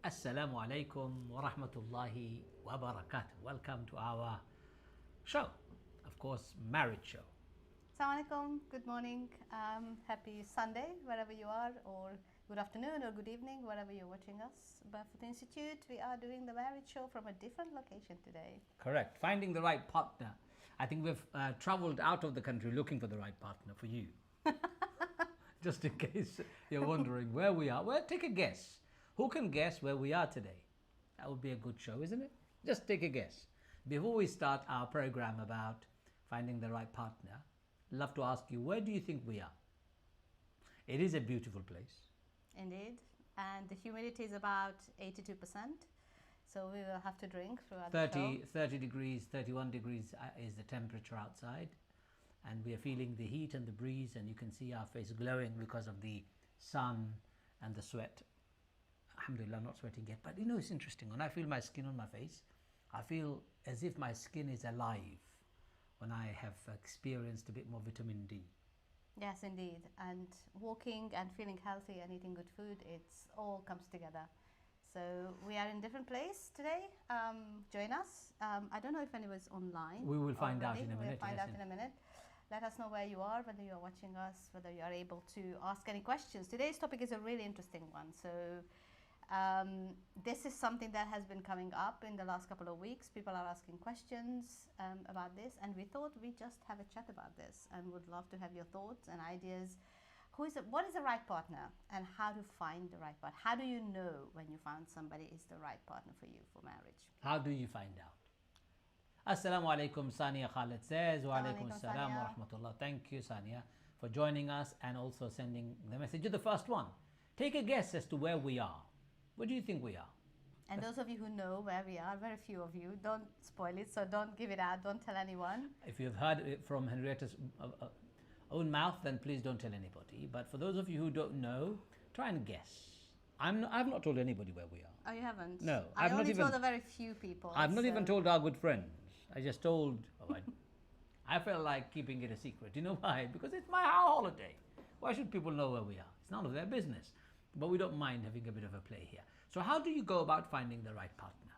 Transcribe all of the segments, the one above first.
Assalamu alaikum wa rahmatullahi wa barakatuh. Welcome to our show, of course, marriage show. Assalamu alaikum, good morning, happy Sunday wherever you are, or good afternoon or good evening wherever you're watching us. Barefoot Institute, we are doing the marriage show from a different location today. Correct. Finding the right partner. I think we've traveled out of the country looking for the right partner for you. Just in case you're wondering where we are. Well, take a guess. Who can guess where we are today? That would be a good show, isn't it? Just take a guess. Before we start our program about finding the right partner, I'd love to ask you, where do you think we are? It is a beautiful place. Indeed, and the humidity is about 82%, so we will have to drink throughout 30, the show. 30 degrees, 31 degrees is the temperature outside, and we are feeling the heat and the breeze, and you can see our face glowing because of the sun and the sweat. Alhamdulillah, not sweating yet, but it's interesting. When I feel my skin on my face, I feel as if my skin is alive when I have experienced a bit more vitamin D. Yes, indeed, and walking and feeling healthy and eating good food, it's all comes together. So we are in a different place today. Join us. I don't know if anyone's online. We will find out already. in a minute. We'll find yes, out in a minute. Let us know where you are, whether you are watching us, whether you are able to ask any questions. Today's topic is a really interesting one. So this is something that has been coming up in the last couple of weeks. People are asking questions about this, and we thought we'd just have a chat about this and would love to have your thoughts and ideas. What is the right partner, and how to find the right partner? How do you know when you found somebody is the right partner for you for marriage? How do you find out? Assalamu alaikum, Sania Khalid says. Wa alaikum assalam wa rahmatullah. Thank you, Sania, for joining us and also sending the message. You're the first one. Take a guess as to where we are. Where do you think we are? And those of you who know where we are, very few of you, don't spoil it, so don't give it out, don't tell anyone. If you've heard it from Henrietta's own mouth, then please don't tell anybody. But for those of you who don't know, try and guess. I've not told anybody where we are. Oh, you haven't? No, I I've not only even told a very few people. I've not even told our good friends. I just told. I felt like keeping it a secret. You know why? Because it's my holiday. Why should people know where we are? It's none of their business. But we don't mind having a bit of a play here. So how do you go about finding the right partner?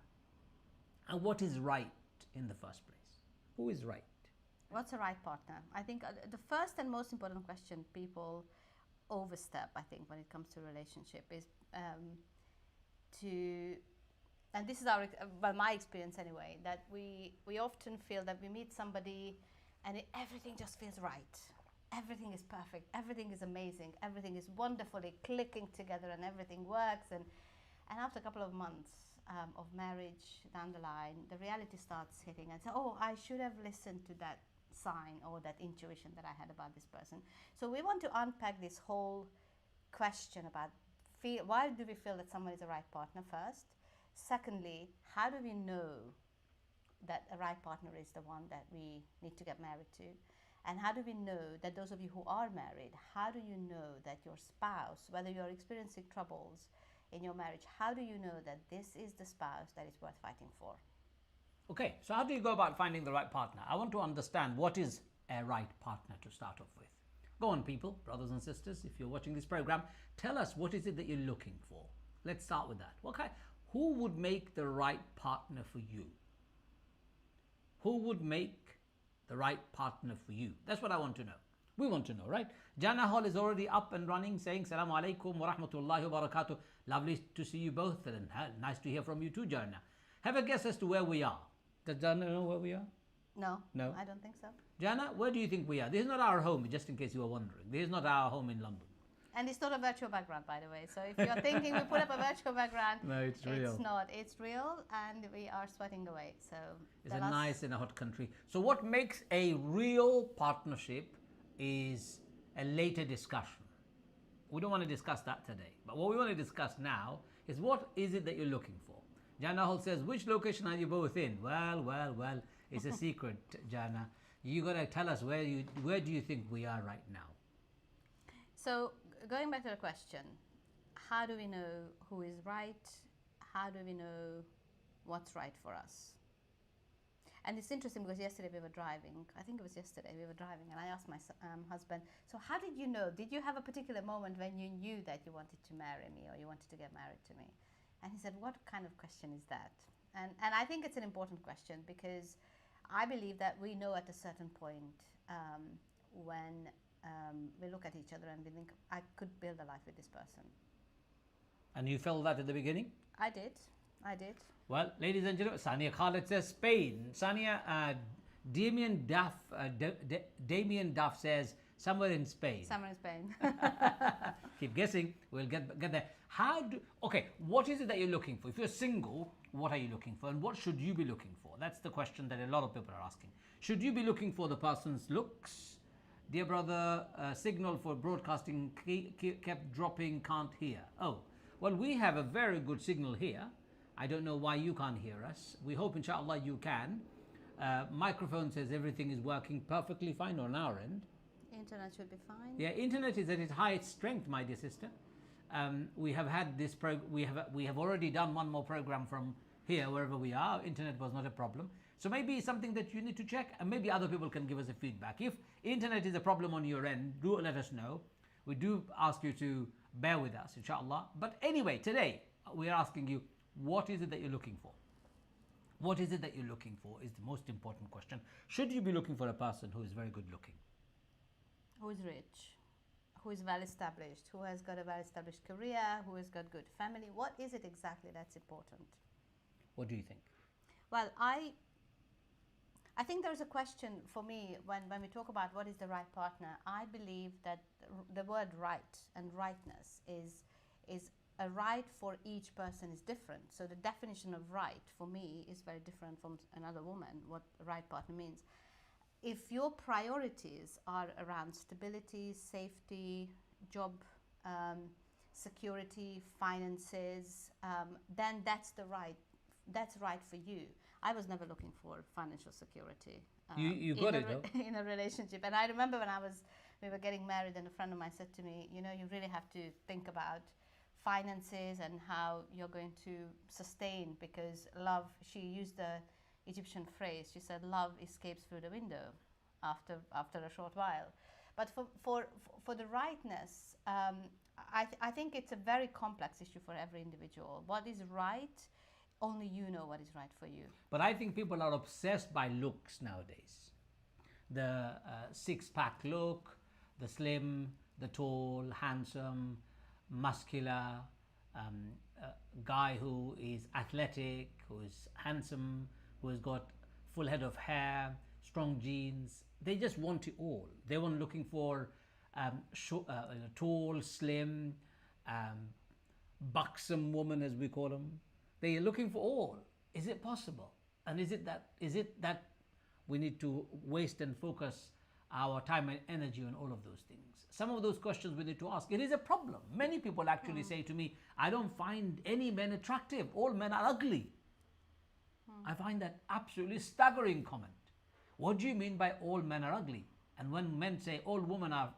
And what is right in the first place? Who is right? What's a right partner? I think the first and most important question people overstep, I think, when it comes to relationship is and this is my experience anyway, that we often feel that we meet somebody and everything just feels right. Everything is perfect, everything is amazing, everything is wonderfully clicking together and everything works. And after a couple of months of marriage down the line, the reality starts hitting and say, oh, I should have listened to that sign or that intuition that I had about this person. So we want to unpack this whole question about why do we feel that someone is a right partner first? Secondly, how do we know that a right partner is the one that we need to get married to? And how do we know that those of you who are married, how do you know that your spouse, whether you're experiencing troubles in your marriage, how do you know that this is the spouse that is worth fighting for? Okay, so how do you go about finding the right partner? I want to understand what is a right partner to start off with. Go on, people, brothers and sisters, if you're watching this program, tell us what is it that you're looking for. Let's start with that. Who would make the right partner for you? Who would make the right partner for you? That's what I want to know. We want to know, right? Jana Hall is already up and running, saying Salaam alaikum wa rahmatullahi wa barakatuh. Lovely to see you both, and nice to hear from you too, Jana. Have a guess as to where we are. Does Jana know where we are? No, No, I don't think so. Jana, where do you think we are? This is not our home, just in case you were wondering. This is not our home in London. And it's not a virtual background, by the way. So if you're thinking we put up a virtual background, No, it's real. It's not. It's real, and we are sweating away. So It's a nice and a hot country. So what makes a real partnership is a later discussion. We don't want to discuss that today. But what we want to discuss now is what is it that you're looking for? Jana Hall says, which location are you both in? Well, it's a secret, Jana. You got to tell us where do you think we are right now? So going back to the question, how do we know who is right? How do we know what's right for us? And it's interesting because yesterday we were driving, I think it was yesterday we were driving, and I asked my husband, so how did you know? Did you have a particular moment when you knew that you wanted to marry me or you wanted to get married to me? And he said, what kind of question is that? And I think it's an important question, because I believe that we know at a certain point when we look at each other and we think, I could build a life with this person. And you felt that at the beginning? I did. Well, ladies and gentlemen, Sania Khalid says Spain. Sania, Damien Duff says somewhere in Spain. Keep guessing, we'll get there. Okay, what is it that you're looking for? If you're single, what are you looking for, and what should you be looking for? That's the question that a lot of people are asking. Should you be looking for the person's looks? Dear brother, signal for broadcasting kept dropping, can't hear. Oh, well, we have a very good signal here. I don't know why you can't hear us. We hope, inshallah, you can. Microphone says everything is working perfectly fine on our end. Internet should be fine. Yeah, internet is at its highest strength, my dear sister. We have had this we have already done one more program from here, wherever we are. Internet was not a problem. So maybe it's something that you need to check, and maybe other people can give us a feedback. If internet is a problem on your end, do let us know. We do ask you to bear with us, inshallah. But anyway, today we are asking you, what is it that you're looking for? What is it that you're looking for is the most important question. Should you be looking for a person who is very good looking? Who is rich? Who is well established? Who has got a well established career? Who has got good family? What is it exactly that's important? What do you think? Well, I think there's a question for me when we talk about what is the right partner. I believe that the word right and rightness is a right for each person is different. So the definition of right for me is very different from another woman, what a right partner means. If your priorities are around stability, safety, job security, finances, then that's right for you. I was never looking for financial security. You got it, though. In a relationship. And I remember when we were getting married, and a friend of mine said to me, you really have to think about finances and how you're going to sustain, because love, she used the Egyptian phrase, she said, love escapes through the window after a short while. But for the rightness, I think it's a very complex issue for every individual. What is right, only you know what is right for you. But I think people are obsessed by looks nowadays. The six-pack look, the slim, the tall, handsome, muscular, guy who is athletic, who is handsome, who has got full head of hair, strong genes. They just want it all. They weren't looking for tall, slim, buxom woman, as we call them. They are looking for all. Is it possible? And is it that we need to waste and focus our time and energy on all of those things? Some of those questions we need to ask. It is a problem. Many people actually say to me, I don't find any men attractive. All men are ugly. I find that absolutely staggering comment. What do you mean by all men are ugly? And when men say all women are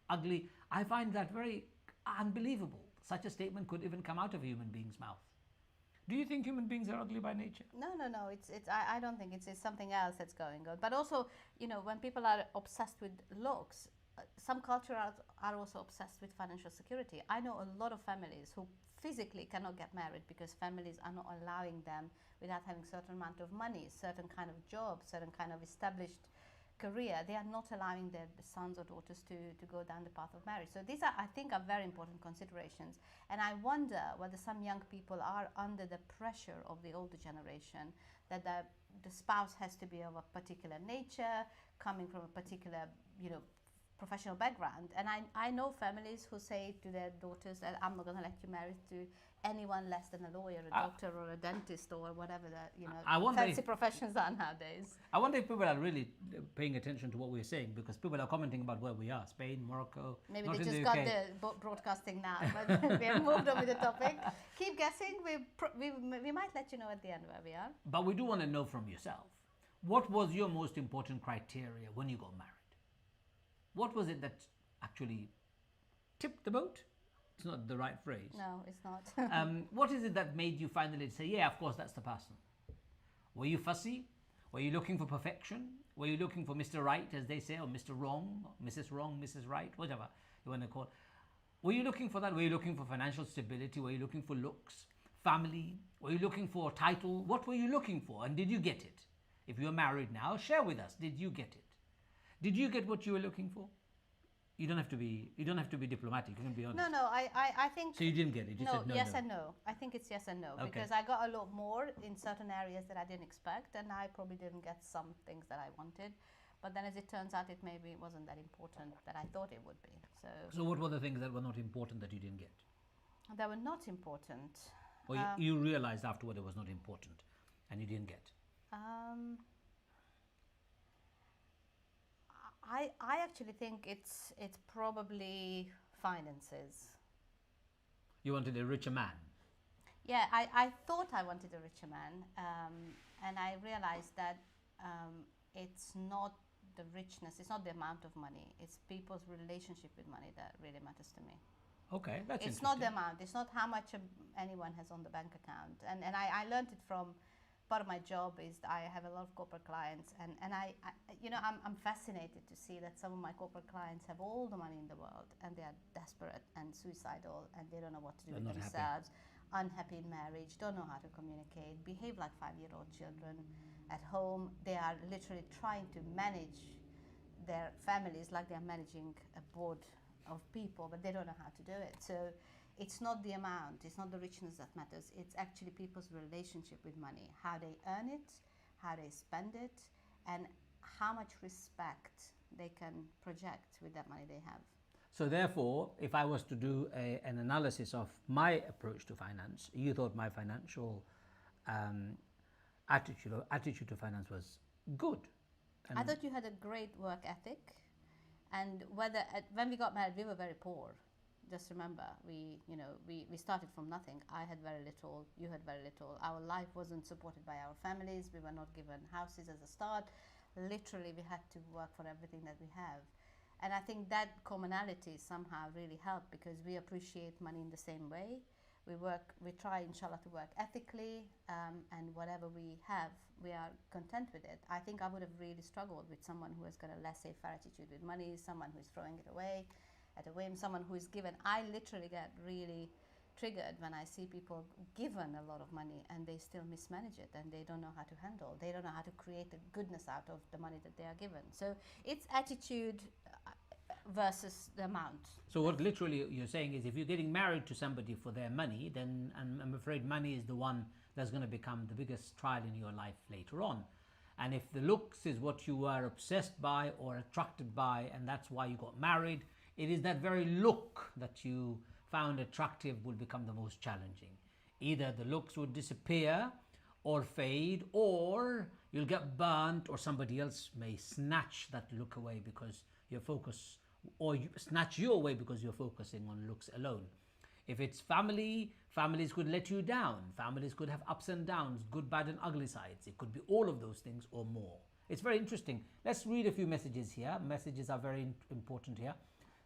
ugly, I find that very unbelievable. Such a statement could even come out of a human being's mouth. Do you think human beings are ugly by nature? No. I don't think it's something else that's going on. But also, when people are obsessed with looks, some cultures are also obsessed with financial security. I know a lot of families who physically cannot get married because families are not allowing them without having certain amount of money, certain kind of job, certain kind of established career. They are not allowing their sons or daughters to go down the path of marriage. So these are, I think, are very important considerations. And I wonder whether some young people are under the pressure of the older generation that the spouse has to be of a particular nature, coming from a particular, professional background. And I know families who say to their daughters that I'm not going to let you marry to anyone less than a lawyer, a doctor, or a dentist, or whatever fancy professions are nowadays. I wonder if people are really paying attention to what we're saying, because people are commenting about where we are, Spain, Morocco. Maybe they just got the broadcasting now, but we have moved on with the topic. Keep guessing. We might let you know at the end where we are. But we do want to know from yourself, what was your most important criteria when you got married? What was it that actually tipped the boat? It's not the right phrase. No, it's not. What is it that made you finally say, yeah, of course, that's the person? Were you fussy? Were you looking for perfection? Were you looking for Mr. Right, as they say, or Mr. Wrong, or Mrs. Wrong, Mrs. Right, whatever you want to call it? Were you looking for that? Were you looking for financial stability? Were you looking for looks, family? Were you looking for a title? What were you looking for, and did you get it? If you are married now, share with us. Did you get it? Did you get what you were looking for? You don't have to be diplomatic. You can be honest. No, I think. So you didn't get it. You said no. Yes no. and no. I think it's yes and no, Okay. because I got a lot more in certain areas that I didn't expect, and I probably didn't get some things that I wanted. But then, as it turns out, it maybe wasn't that important that I thought it would be. So what were the things that were not important that you didn't get? That were not important. Or you realized afterward it was not important, and you didn't get. I actually think it's probably finances. You wanted a richer man. Yeah, I thought I wanted a richer man, and I realized that it's not the richness, it's not the amount of money, it's people's relationship with money that really matters to me. Okay, that's It's not the amount, it's not how much anyone has on the bank account. And I learned it from, part of my job is I have a lot of corporate clients, and I'm fascinated to see that some of my corporate clients have all the money in the world, and they are desperate and suicidal, and they don't know what to do with themselves, unhappy in marriage, don't know how to communicate, behave like 5-year-old children at home. They are literally trying to manage their families like they are managing a board of people, but they don't know how to do it. So it's not the amount, it's not the richness that matters, it's actually people's relationship with money, how they earn it, how they spend it, and how much respect they can project with that money they have. So therefore, if I was to do an analysis of my approach to finance, you thought my financial attitude to finance was good. And I thought you had a great work ethic, and when we got married, we were very poor. Just remember, we started from nothing. I had very little, you had very little. Our life wasn't supported by our families. We were not given houses as a start. Literally, we had to work for everything that we have. And I think that commonality somehow really helped, because we appreciate money in the same way. We try, inshallah, to work ethically, and whatever we have, we are content with it. I think I would have really struggled with someone who has got a laissez-faire attitude with money, someone who is throwing it away at a whim, someone who is given. I literally get really triggered when I see people given a lot of money and they still mismanage it, and they don't know how to handle, they don't know how to create the goodness out of the money that they are given. So it's attitude versus the amount. So what literally you're saying is, if you're getting married to somebody for their money, then I'm afraid money is the one that's going to become the biggest trial in your life later on. And if the looks is what you were obsessed by or attracted by, and that's why you got married, it is that very look that you found attractive will become the most challenging. Either the looks would disappear or fade, or you'll get burnt, or somebody else may snatch that look away because your focus, or you snatch you away because you're focusing on looks alone. If it's family, families could let you down. Families could have ups and downs, good, bad, and ugly sides. It could be all of those things or more. It's very interesting. Let's read a few messages here. Messages are very important here.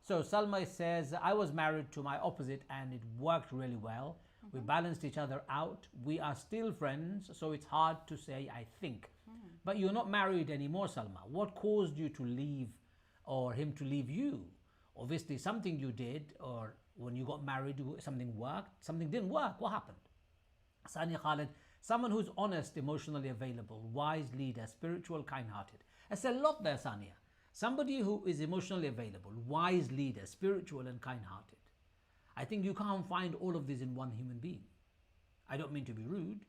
So Salma says, I was married to my opposite and it worked really well. We balanced each other out. We are still friends, so it's hard to say, I think. But you're not married anymore, Salma. What caused you to leave, or him to leave you? Obviously something you did, or when you got married, something worked, something didn't work. What happened? Sani Khalid, someone who's honest, emotionally available, wise leader, spiritual, kind-hearted. There's a lot there, Sania. Somebody who is emotionally available, wise leader, spiritual and kind-hearted. I think you can't find all of this in one human being. I don't mean to be rude.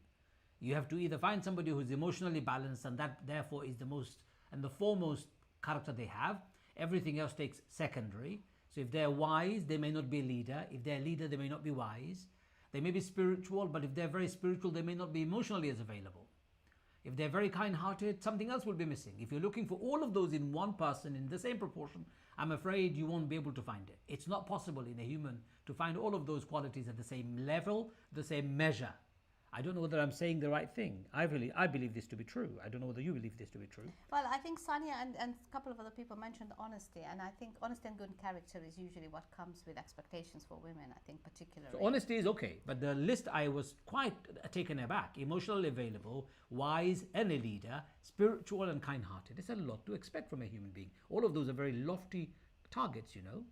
You have to either find somebody who's emotionally balanced, and that therefore is the most and the foremost character they have. Everything else takes secondary. So if they're wise, they may not be a leader. If they're a leader, they may not be wise. They may be spiritual, but if they're very spiritual, they may not be emotionally as available. If they're very kind-hearted, something else will be missing. If you're looking for all of those in one person in the same proportion, I'm afraid you won't be able to find it. It's not possible in a human to find all of those qualities at the same level, the same measure. I don't know whether I'm saying the right thing. I believe this to be true. I don't know whether you believe this to be true. Well, I think Sania and a couple of other people mentioned honesty, and I think honesty and good character is usually what comes with expectations for women, I think particularly. So honesty is okay, but the list, I was quite taken aback. Emotionally available, wise and a leader, spiritual and kind-hearted. It's a lot to expect from a human being. All of those are very lofty targets, you know.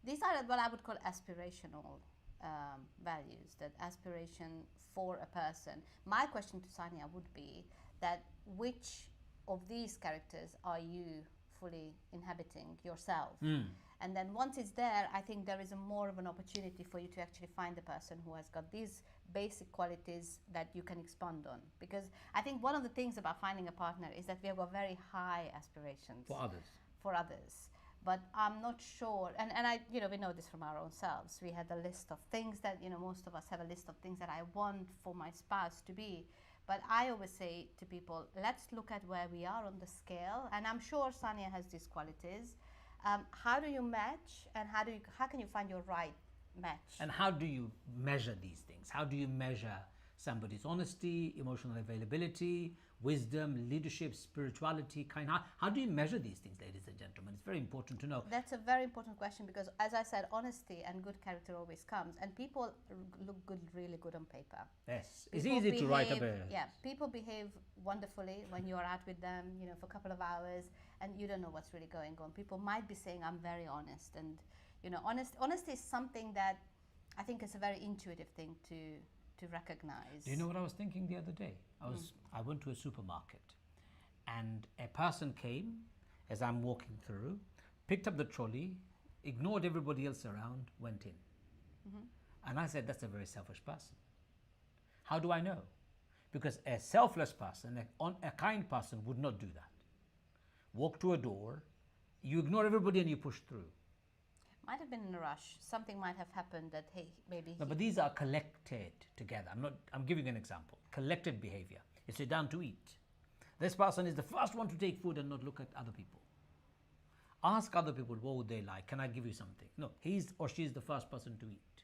These are what I would call aspirational values, that aspiration for a person. My question to Sania would be that which of these characters are you fully inhabiting yourself? And then once it's there, I think there is more of an opportunity for you to actually find the person who has got these basic qualities that you can expand on. Because I think one of the things about finding a partner is that we have got very high aspirations for others. But I'm not sure, and I, we know this from our own selves. We had a list of things that, most of us have a list of things that I want for my spouse to be. But I always say to people, let's look at where we are on the scale. And I'm sure Sania has these qualities. How do you match, and how can you find your right match? And how do you measure these things? How do you measure somebody's honesty, emotional availability, wisdom, leadership, spirituality, how do you measure these things, ladies and gentlemen? It's very important to know. That's a very important question, because as I said, honesty and good character always comes, and people look good, really good on paper. Yes, it's easy to write up a... Yeah, people behave wonderfully when you are out with them, for a couple of hours, and you don't know what's really going on. People might be saying, I'm very honest, and honesty is something that I think is a very intuitive thing to recognize. Do you know what I was thinking the other day? I went to a supermarket, and a person came as I'm walking through, picked up the trolley, ignored everybody else around, went in. And I said, that's a very selfish person. How do I know? Because a selfless person, a kind person would not do that. Walk to a door, you ignore everybody and you push through. Might have been in a rush. Something might have happened that, hey, maybe... No, but these are collected together. I'm giving an example. Collected behavior. You sit down to eat. This person is the first one to take food and not look at other people. Ask other people, what would they like? Can I give you something? No, he or she is the first person to eat.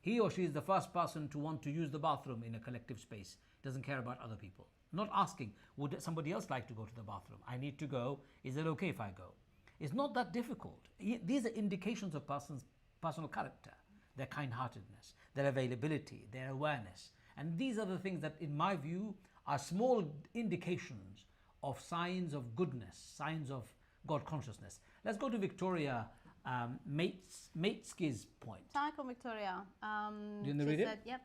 He or she is the first person to want to use the bathroom in a collective space. Doesn't care about other people. Not asking, would somebody else like to go to the bathroom? I need to go. Is it okay if I go? It's not that difficult. These are indications of personal character, their kind-heartedness, their availability, their awareness. And these are the things that, in my view, are small indications of signs of goodness, signs of God consciousness. Let's go to Victoria Matesky's point. Assalamualaikum, Victoria. Do you want to read it? Said, yep.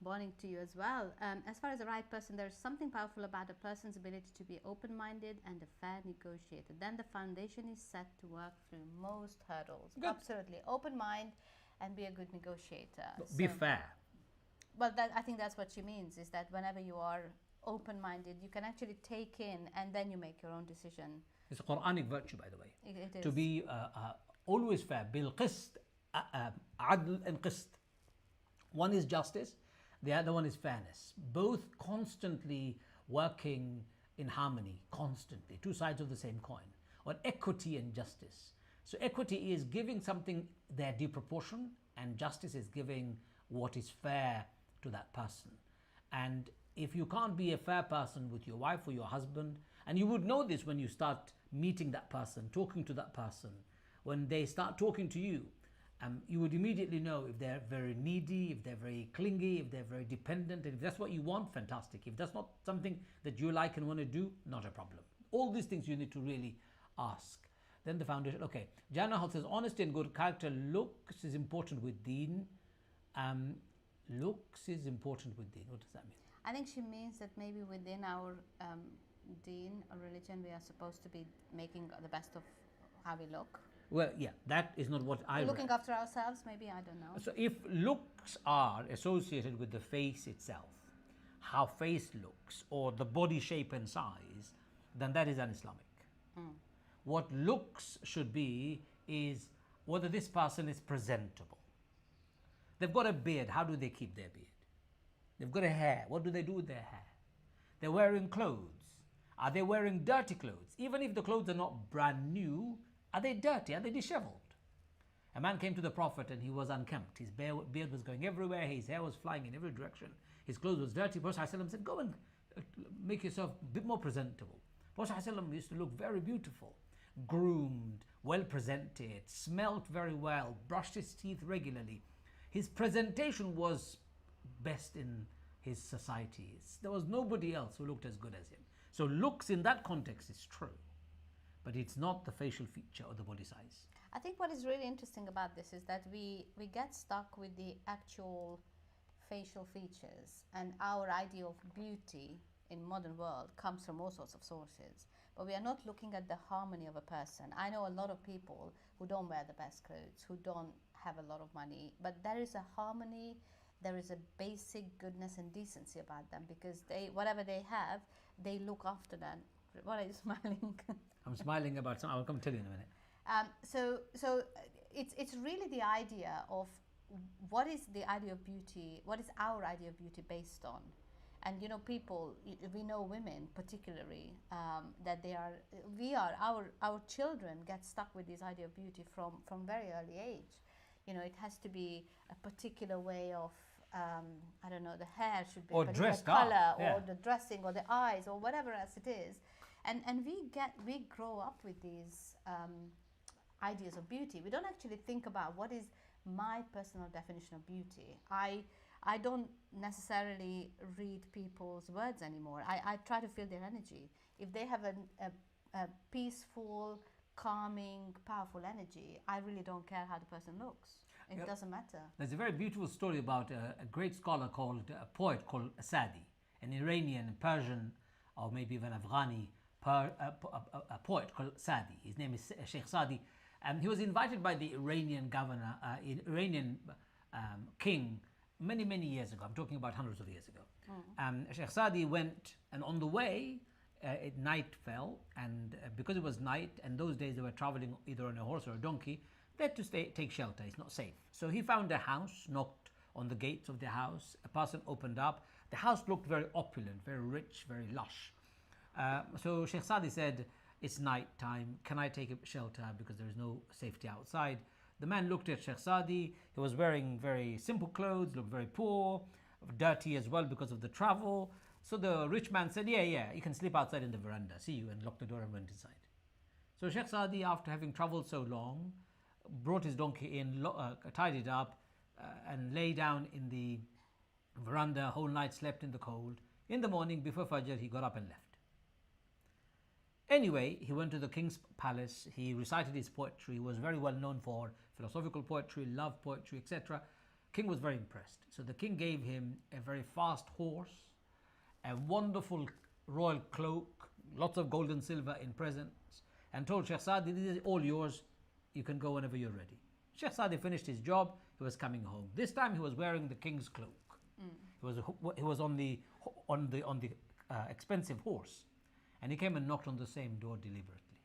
Morning to you as well. As far as the right person, there's something powerful about a person's ability to be open-minded and a fair negotiator. Then the foundation is set to work through most hurdles. Good. Absolutely. Open mind and be a good negotiator. Be fair. Well, I think that's what she means, is that whenever you are open-minded, you can actually take in and then you make your own decision. It's a Quranic virtue, by the way. It is. To be always fair. Bil qist, adl and qist. One is justice, the other one is fairness. Both constantly working in harmony, constantly. Two sides of the same coin. Or equity and justice. So equity is giving something their due proportion, and justice is giving what is fair to that person. And if you can't be a fair person with your wife or your husband, and you would know this when you start meeting that person, talking to that person, when they start talking to you, you would immediately know if they're very needy, if they're very clingy, if they're very dependent. And if that's what you want, fantastic. If that's not something that you like and want to do, not a problem. All these things you need to really ask. Then the foundation. Okay, Jana Hall says, honesty and good character. Looks is important with deen. Looks is important with deen. What does that mean? I think she means that maybe within our deen or religion, we are supposed to be making the best of how we look. Well, yeah, that is not what I looking after ourselves, maybe, I don't know. So if looks are associated with the face itself, how face looks, or the body shape and size, then that is un-Islamic. What looks should be is whether this person is presentable. They've got a beard, how do they keep their beard? They've got a hair, what do they do with their hair? They're wearing clothes. Are they wearing dirty clothes? Even if the clothes are not brand new, are they dirty? Are they disheveled? A man came to the Prophet and he was unkempt. His beard was going everywhere. His hair was flying in every direction. His clothes was dirty. Prophet ﷺ said, go and make yourself a bit more presentable. Prophet ﷺ used to look very beautiful, groomed, well presented, smelt very well, brushed his teeth regularly. His presentation was best in his society. There was nobody else who looked as good as him. So looks in that context is true. but it's not the facial feature or the body size. I think what is really interesting about this is that we get stuck with the actual facial features, and our idea of beauty in modern world comes from all sorts of sources, but we are not looking at the harmony of a person. I know a lot of people who don't wear the best clothes, who don't have a lot of money, but there is a harmony, there is a basic goodness and decency about them, because they, whatever they have, they look after them. What are you smiling? I'm smiling about some. I'll come tell you in a minute. So it's really the idea of what is the idea of beauty, what is our idea of beauty based on? And you know, people, we know women particularly, that our children get stuck with this idea of beauty from very early age. You know, it has to be a particular way of, I don't know, the hair should be or a particular dressed color, up, yeah. or the dressing, or the eyes, or whatever else it is. And we grow up with these ideas of beauty. We don't actually think about what is my personal definition of beauty. I don't necessarily read people's words anymore. I try to feel their energy. If they have a peaceful, calming, powerful energy, I really don't care how the person looks. It doesn't matter. There's a very beautiful story about a great scholar called, a poet called Sadi, an Iranian, Persian, or maybe even Afghani a poet called Sadi. His name is Sheikh Sadi. He was invited by the Iranian governor, Iranian king, many years ago. I'm talking about hundreds of years ago. Sheikh Sadi went, and on the way, night fell, and because it was night, and those days they were traveling either on a horse or a donkey, they had to take shelter. It's not safe. So he found a house, knocked on the gates of the house. A person opened up. The house looked very opulent, very rich, very lush. So Sheikh Sadi said, it's night time, can I take a shelter because there is no safety outside? The man looked at Sheikh Sadi. He was wearing very simple clothes, looked very poor, dirty as well because of the travel. So the rich man said, yeah, you can sleep outside in the veranda, see you, and locked the door and went inside. So Sheikh Sadi, after having traveled so long, brought his donkey in, tied it up, and lay down in the veranda, whole night slept in the cold. In the morning, before Fajr, he got up and left. Anyway, he went to the king's palace. He recited his poetry. He was very well known for philosophical poetry, love poetry, etc. King was very impressed. So the king gave him a very fast horse, a wonderful royal cloak, lots of gold and silver in presents, and told Sheikh Sadi, this is all yours. You can go whenever you're ready. Sheikh Sadi finished his job. He was coming home. This time he was wearing the king's cloak. He was on the expensive horse. And he came and knocked on the same door deliberately.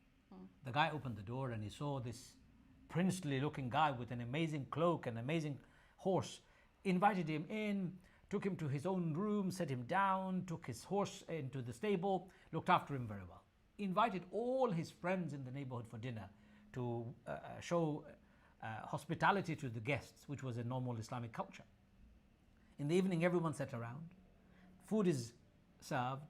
The guy opened the door and he saw this princely looking guy with an amazing cloak and amazing horse, invited him in, took him to his own room, set him down, took his horse into the stable, looked after him very well. Invited all his friends in the neighborhood for dinner to show hospitality to the guests, which was a normal Islamic culture. In the evening, everyone sat around. Food is served.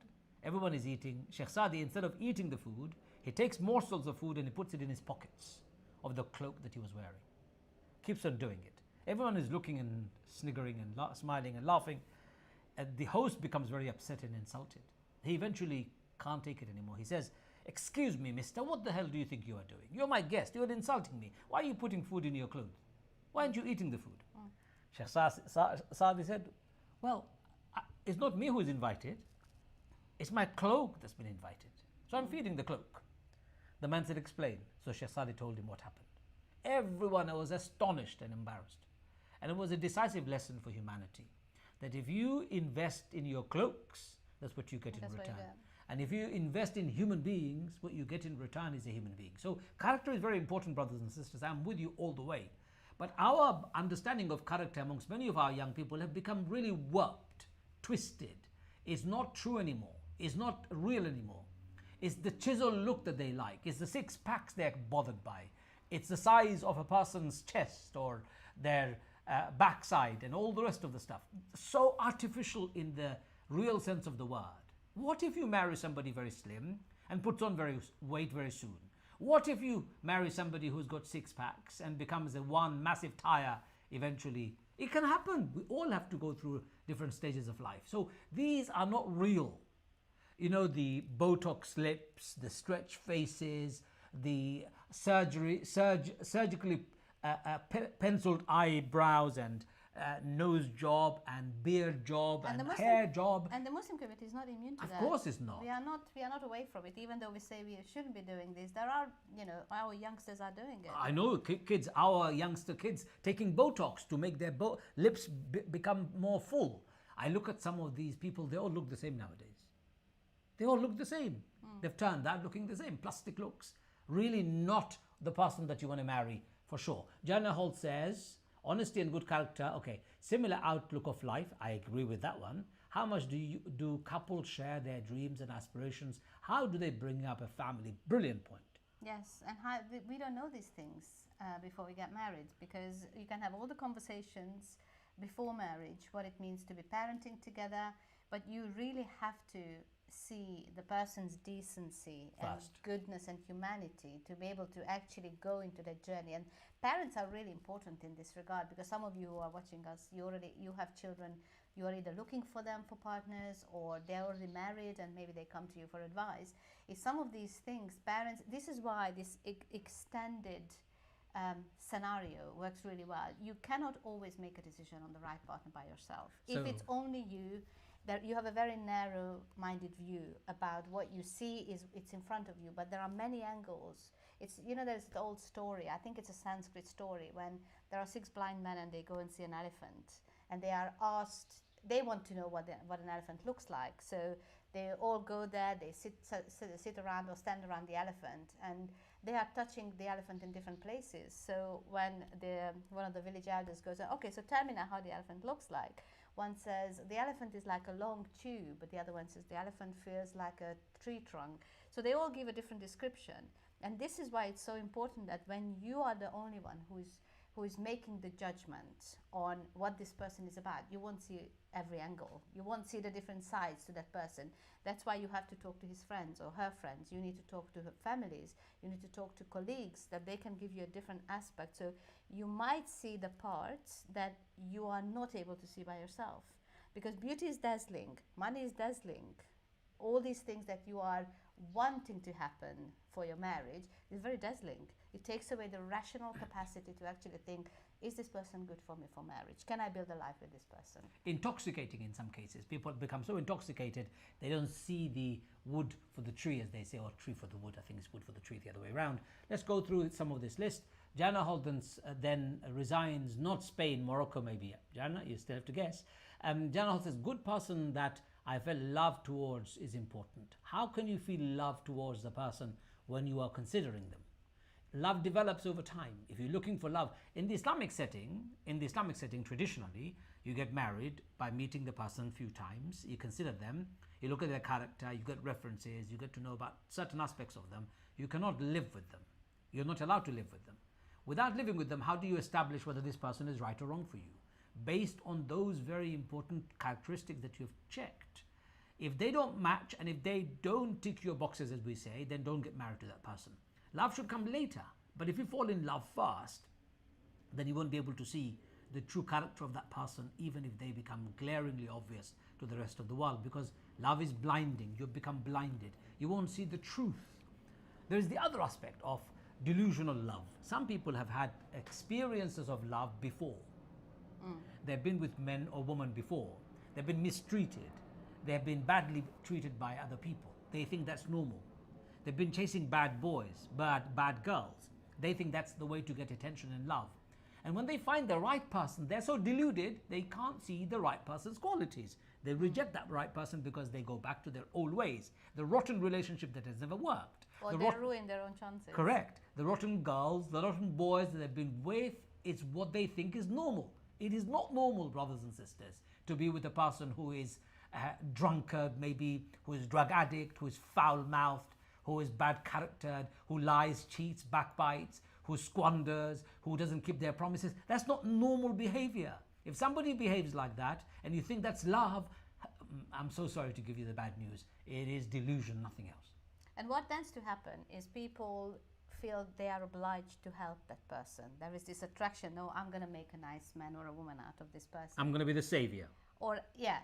Everyone is eating. Sheikh Sadi, instead of eating the food, he takes morsels of food and he puts it in his pockets of the cloak that he was wearing. Keeps on doing it. Everyone is looking and sniggering and smiling and laughing. And the host becomes very upset and insulted. He eventually can't take it anymore. He says, excuse me, mister, what the hell do you think you are doing? You're my guest. You're insulting me. Why are you putting food in your clothes? Why aren't you eating the food? Sheikh Sadi said, well, it's not me who's invited. It's my cloak that's been invited. So I'm feeding the cloak. The man said, explain. So Sheikh Sadi told him what happened. Everyone was astonished and embarrassed. And it was a decisive lesson for humanity. That if you invest in your cloaks, that's what you get in return. And if you invest in human beings, what you get in return is a human being. So character is very important, brothers and sisters. I'm with you all the way. But our understanding of character amongst many of our young people have become really warped, twisted. It's not true anymore. It's not real anymore. It's the chiseled look that they like. It's the six packs they're bothered by. It's the size of a person's chest or their backside and all the rest of the stuff. So artificial in the real sense of the word. What if you marry somebody very slim and puts on weight very soon? What if you marry somebody who's got six packs and becomes a one massive tire eventually? It can happen. We all have to go through different stages of life. So these are not real. You know, the Botox lips, the stretched faces, the surgically penciled eyebrows and nose job and beard job and hair job. And the Muslim community is not immune to that. Of course it's not. We are not away from it, even though we say we shouldn't be doing this. There are, our youngsters are doing it. I know kids, our youngster kids, taking Botox to make their lips become more full. I look at some of these people, they all look the same nowadays. They all look the same. They've turned out looking the same, plastic looks. Really not the person that you want to marry, for sure. Jana Holt says, honesty and good character, okay. Similar outlook of life, I agree with that one. How much do couples share their dreams and aspirations? How do they bring up a family? Brilliant point. Yes, and we don't know these things before we get married, because you can have all the conversations before marriage, what it means to be parenting together, but you really have to see the person's decency and goodness and humanity to be able to actually go into that journey. And parents are really important in this regard, because some of you who are watching us, you have children, you are either looking for them for partners, or they're already married and maybe they come to you for advice. If some of these things, parents, this is why this extended scenario works really well. You cannot always make a decision on the right partner by yourself. If it's only you, that you have a very narrow-minded view about what you see it's in front of you, but there are many angles. It's, there's the old story, I think it's a Sanskrit story, when there are 6 blind men and they go and see an elephant, and they are asked, they want to know what an elephant looks like. So they all go there, they sit around or stand around the elephant, and they are touching the elephant in different places. So when one of the village elders goes, okay, so tell me now how the elephant looks like. One says the elephant is like a long tube, but the other one says the elephant feels like a tree trunk. So they all give a different description. And this is why it's so important that when you are the only one who is making the judgment on what this person is about, you won't see every angle. You won't see the different sides to that person. That's why you have to talk to his friends or her friends. You need to talk to her families. You need to talk to colleagues, that they can give you a different aspect. So you might see the parts that you are not able to see by yourself. Because beauty is dazzling, money is dazzling. All these things that you are wanting to happen for your marriage is very dazzling. It takes away the rational capacity to actually think, is this person good for me for marriage? Can I build a life with this person? Intoxicating in some cases. People become so intoxicated, they don't see the wood for the tree, as they say, or tree for the wood. I think it's wood for the tree the other way around. Let's go through some of this list. Jana Holden then resigns, not Spain, Morocco maybe. Jana, you still have to guess. Jana Holden says, good person that I felt love towards is important. How can you feel love towards the person when you are considering them? Love develops over time. If you're looking for love in the Islamic setting, traditionally, you get married by meeting the person a few times. You consider them, you look at their character, you get references, you get to know about certain aspects of them. You cannot live with them. You're not allowed to live with them. Without living with them, how do you establish whether this person is right or wrong for you? Based on those very important characteristics that you've checked. If they don't match and if they don't tick your boxes, as we say, then don't get married to that person. Love should come later, but if you fall in love first, then you won't be able to see the true character of that person, even if they become glaringly obvious to the rest of the world, because love is blinding. You've become blinded. You won't see the truth. There is the other aspect of delusional love. Some people have had experiences of love before. They've been with men or women before. They've been mistreated. They've been badly treated by other people. They think that's normal. They've been chasing bad boys, bad girls. They think that's the way to get attention and love. And when they find the right person, they're so deluded, they can't see the right person's qualities. They reject that right person because they go back to their old ways. The rotten relationship that has never worked. Or they ruin their own chances. Correct. The rotten girls, the rotten boys that they've been with, it's what they think is normal. It is not normal, brothers and sisters, to be with a person who is drunkard, maybe, who is drug addict, who is foul-mouthed, who is bad-charactered, who lies, cheats, backbites, who squanders, who doesn't keep their promises. That's not normal behavior. If somebody behaves like that and you think that's love, I'm so sorry to give you the bad news. It is delusion, nothing else. And what tends to happen is people feel they are obliged to help that person. There is this attraction, no, I'm going to make a nice man or a woman out of this person. I'm going to be the savior. Or, yeah,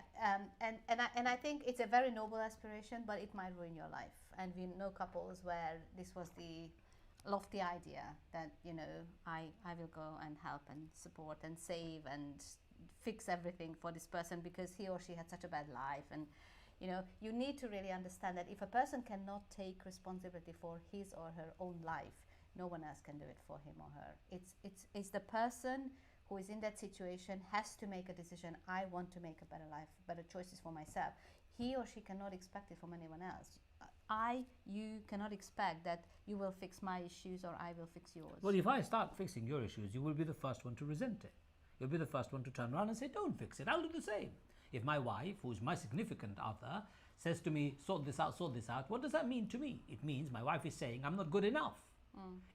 and I think it's a very noble aspiration, but it might ruin your life. And we know couples where this was the lofty idea that, you know, I will go and help and support and save and fix everything for this person because he or she had such a bad life. And you know, you need to really understand that if a person cannot take responsibility for his or her own life, no one else can do it for him or her. It's the person who is in that situation has to make a decision. I want to make a better life, better choices for myself. He or she cannot expect it from anyone else. You cannot expect that you will fix my issues or I will fix yours. Well, if I start fixing your issues, you will be the first one to resent it. You'll be the first one to turn around and say, don't fix it. I'll do the same. If my wife, who's my significant other, says to me, sort this out, what does that mean to me? It means my wife is saying, I'm not good enough.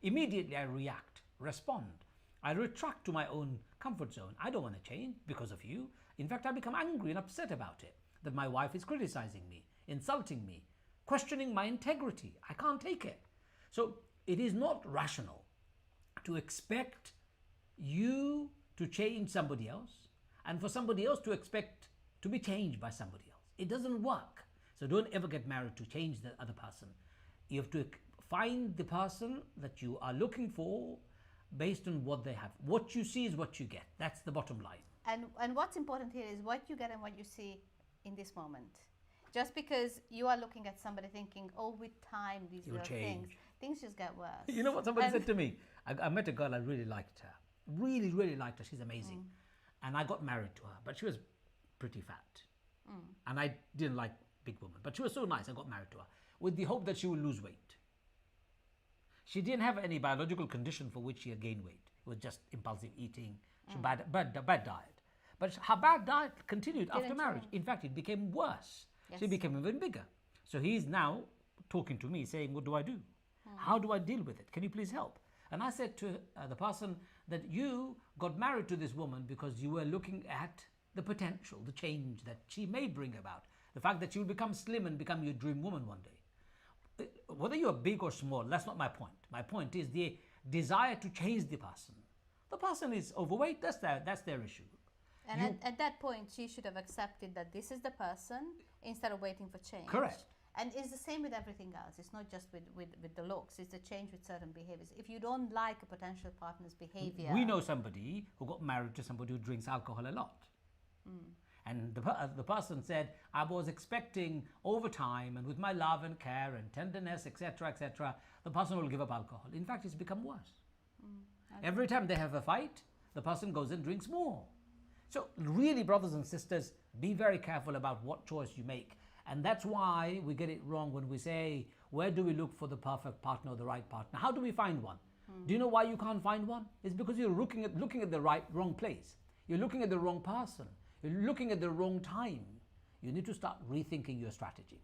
Immediately I react, respond. I retract to my own comfort zone. I don't want to change because of you. In fact, I become angry and upset about it, that my wife is criticizing me, insulting me, questioning my integrity. I can't take it. So it is not rational to expect you to change somebody else and for somebody else to expect to be changed by somebody else. It doesn't work. So don't ever get married to change the other person. You have to find the person that you are looking for based on what they have. What you see is what you get. That's the bottom line. And what's important here is what you get and what you see in this moment. Just because you are looking at somebody thinking, oh, with time, these little things just get worse. You know what somebody said to me? I met a girl, I really liked her. Really, really liked her. She's amazing. And I got married to her, but she was pretty fat. And I didn't like big women, but she was so nice, I got married to her with the hope that she would lose weight. She didn't have any biological condition for which she had gained weight. It was just impulsive eating, bad diet. But her bad diet continued after marriage. In fact, it became worse. Yes. She became even bigger. So he's now talking to me saying, what do I do? How do I deal with it? Can you please help? And I said to the person that you got married to this woman because you were looking at the potential, the change that she may bring about. The fact that she will become slim and become your dream woman one day. Whether you're big or small, that's not my point. My point is the desire to change the person. The person is overweight, that's their issue. And at that point, she should have accepted that this is the person instead of waiting for change. Correct. And it's the same with everything else. It's not just with the looks. It's the change with certain behaviors. If you don't like a potential partner's behavior... We know somebody who got married to somebody who drinks alcohol a lot. And the person said, I was expecting over time and with my love and care and tenderness, etc., the person will give up alcohol. In fact, it's become worse. Every time they have a fight, the person goes and drinks more. So really, brothers and sisters, be very careful about what choice you make. And that's why we get it wrong when we say, where do we look for the perfect partner or the right partner? How do we find one? Do you know why you can't find one? It's because you're looking at the wrong place. You're looking at the wrong person. You're looking at the wrong time. You need to start rethinking your strategy.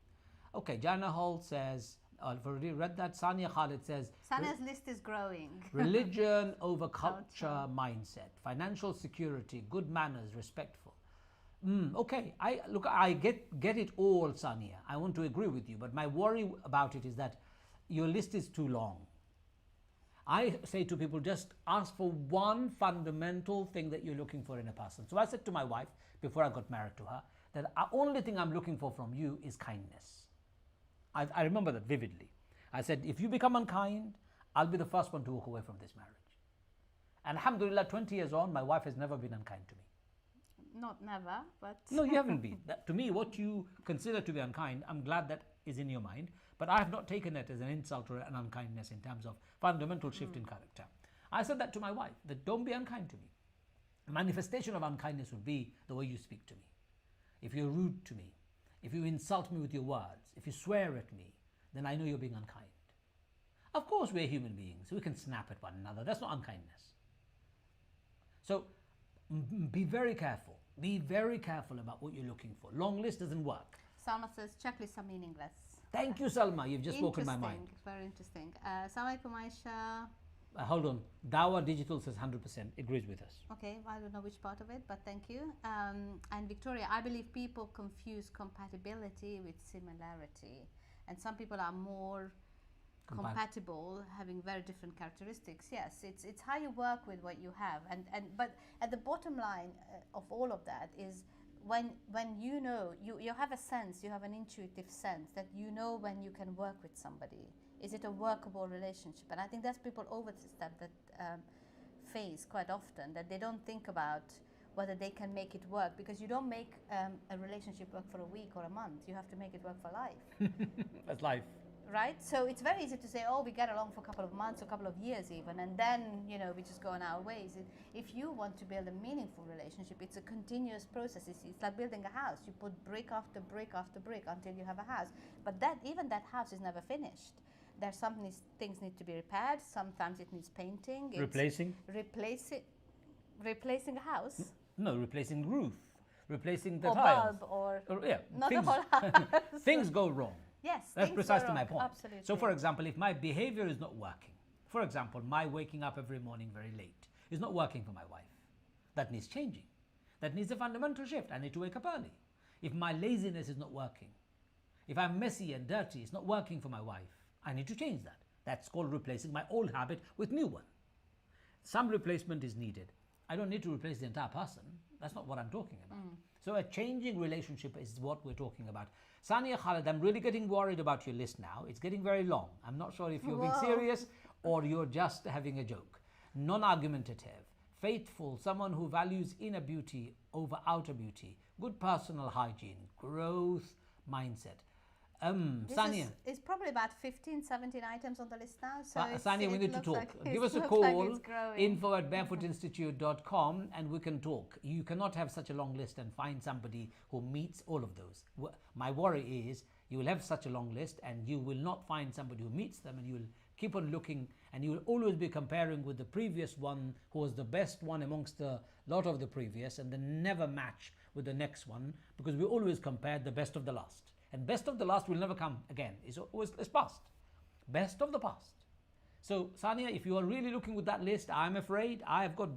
Okay, Jana Hall says, I've already read that. Sania Khalid says, Sania's list is growing. Religion over culture mindset, financial security, good manners, respectful. Okay, I get it all, Sania. I want to agree with you, but my worry about it is that your list is too long. I say to people, just ask for one fundamental thing that you're looking for in a person. So I said to my wife, before I got married to her, that the only thing I'm looking for from you is kindness. I remember that vividly. I said, if you become unkind, I'll be the first one to walk away from this marriage. And alhamdulillah, 20 years on, my wife has never been unkind to me. Not never, but... No, you haven't been. To me, what you consider to be unkind, I'm glad that is in your mind, but I have not taken it as an insult or an unkindness in terms of fundamental shift in character. I said that to my wife, that don't be unkind to me. A manifestation of unkindness would be the way you speak to me. If you're rude to me, if you insult me with your words, if you swear at me, then I know you're being unkind. Of course, we're human beings. We can snap at one another. That's not unkindness. So be very careful. Be very careful about what you're looking for. Long list doesn't work. Salma says, checklists are meaningless. Thank you, Salma. You've just spoken my mind. Very interesting. Assalamu alaikum, Aisha. Hold on. Dawa Digital says 100%. Agrees with us. Okay, I don't know which part of it, but thank you. And Victoria, I believe people confuse compatibility with similarity. And some people are more compatible, having very different characteristics. Yes, it's how you work with what you have. But at the bottom line of all of that is when you know, you have a sense, you have an intuitive sense that you know when you can work with somebody. Is it a workable relationship? And I think that's people overstep that phase quite often, that they don't think about whether they can make it work, because you don't make a relationship work for a week or a month. You have to make it work for life. That's life. Right? So it's very easy to say, oh, we get along for a couple of months or a couple of years even, and then, we just go on our ways. If you want to build a meaningful relationship, it's a continuous process. It's like building a house. You put brick after brick after brick until you have a house. But even that house is never finished. There's some things need to be repaired. Sometimes it needs painting. Replacing a house? No, replacing roof. Replacing the or tiles. Bulb or yeah, not the whole house. Things go wrong. Yes, that's precisely my point. Absolutely. So, for example, if my behavior is not working, for example, my waking up every morning very late is not working for my wife, that needs changing. That needs a fundamental shift. I need to wake up early. If my laziness is not working, if I'm messy and dirty, it's not working for my wife, I need to change that. That's called replacing my old habit with new one. Some replacement is needed. I don't need to replace the entire person. That's not what I'm talking about. So a changing relationship is what we're talking about. Sania Khalid, I'm really getting worried about your list now. It's getting very long. I'm not sure if you're being serious or you're just having a joke. Non-argumentative, faithful, someone who values inner beauty over outer beauty, good personal hygiene, growth mindset. Sania. It's probably about 15, 17 items on the list now. So Sania, we need to talk. Like Give us a call, info@barefootinstitute.com, and we can talk. You cannot have such a long list and find somebody who meets all of those. My worry is you will have such a long list and you will not find somebody who meets them, and you will keep on looking and you will always be comparing with the previous one who was the best one amongst the lot of the previous, and then never match with the next one, because we always compare the best of the last. And best of the last will never come again. It's past. Best of the past. So, Sania, if you are really looking with that list, I'm afraid I have got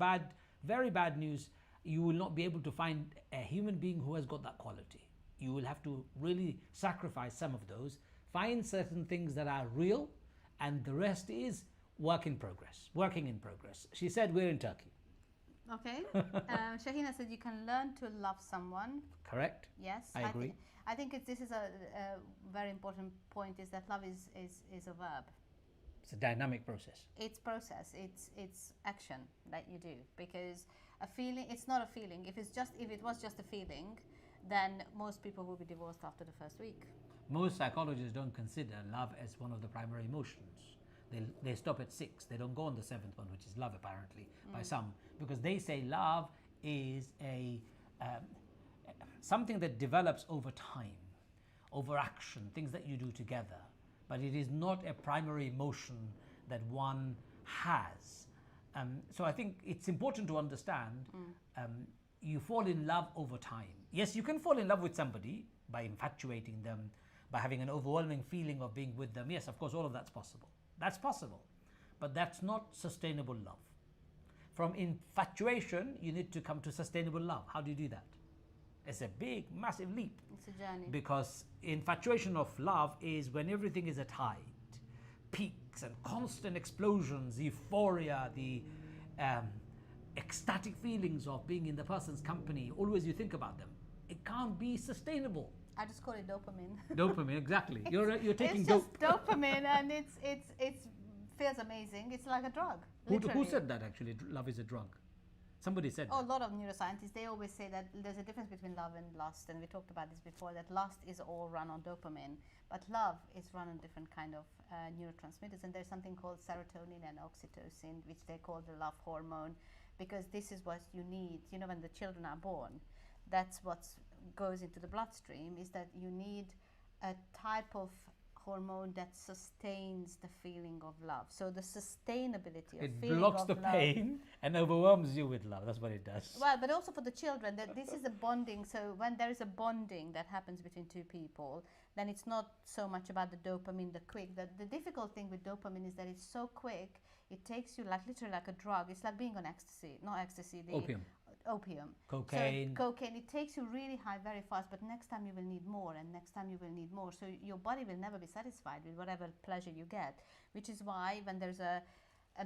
very bad news. You will not be able to find a human being who has got that quality. You will have to really sacrifice some of those, find certain things that are real, and the rest is working in progress. She said we're in Turkey. Okay. Shahina said you can learn to love someone. Correct. Yes. I agree. I think this is a very important point, is that love is a verb. It's a dynamic process. It's process. It's action that you do, because a feeling, it's not a feeling. If it was just a feeling, then most people will be divorced after the first week. Most psychologists don't consider love as one of the primary emotions. They stop at 6. They don't go on the 7th one, which is love apparently by some, because they say love is something that develops over time, over action, things that you do together. But it is not a primary emotion that one has. So I think it's important to understand you fall in love over time. Yes, you can fall in love with somebody by infatuating them, by having an overwhelming feeling of being with them. Yes, of course, all of that's possible. That's possible. But that's not sustainable love. From infatuation, you need to come to sustainable love. How do you do that? It's a big, massive leap. It's a journey. Because infatuation of love is when everything is at height, peaks and constant explosions, euphoria, the ecstatic feelings of being in the person's company. Always you think about them. It can't be sustainable. I just call it dopamine. Dopamine, exactly. You're taking it's just dopamine, and it feels amazing. It's like a drug. Who said that actually? Love is a drug. Somebody said that. A lot of neuroscientists, they always say that there's a difference between love and lust, and we talked about this before, that lust is all run on dopamine, but love is run on different kind of neurotransmitters, and there's something called serotonin and oxytocin, which they call the love hormone, because this is what you need. When the children are born, that's what goes into the bloodstream, is that you need a type of hormone that sustains the feeling of love. So the sustainability of feeling of love. It blocks the pain and overwhelms you with love. That's what it does. Well, but also for the children, that this is a bonding. So when there is a bonding that happens between two people, then it's not so much about the dopamine, the quick. The difficult thing with dopamine is that it's so quick. It takes you literally like a drug. It's like being on ecstasy. Not ecstasy. Opium. Cocaine. So cocaine, it takes you really high very fast, but next time you will need more, and next time you will need more. So your body will never be satisfied with whatever pleasure you get, which is why when there's a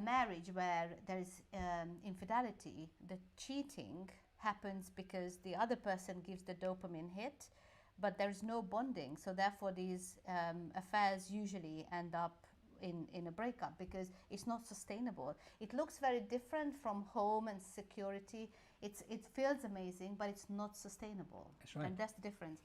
marriage where there is infidelity, the cheating happens because the other person gives the dopamine hit, but there's no bonding. So therefore these affairs usually end up in a breakup, because it's not sustainable. It looks very different from home and security. It feels amazing, but it's not sustainable. That's right. And that's the difference.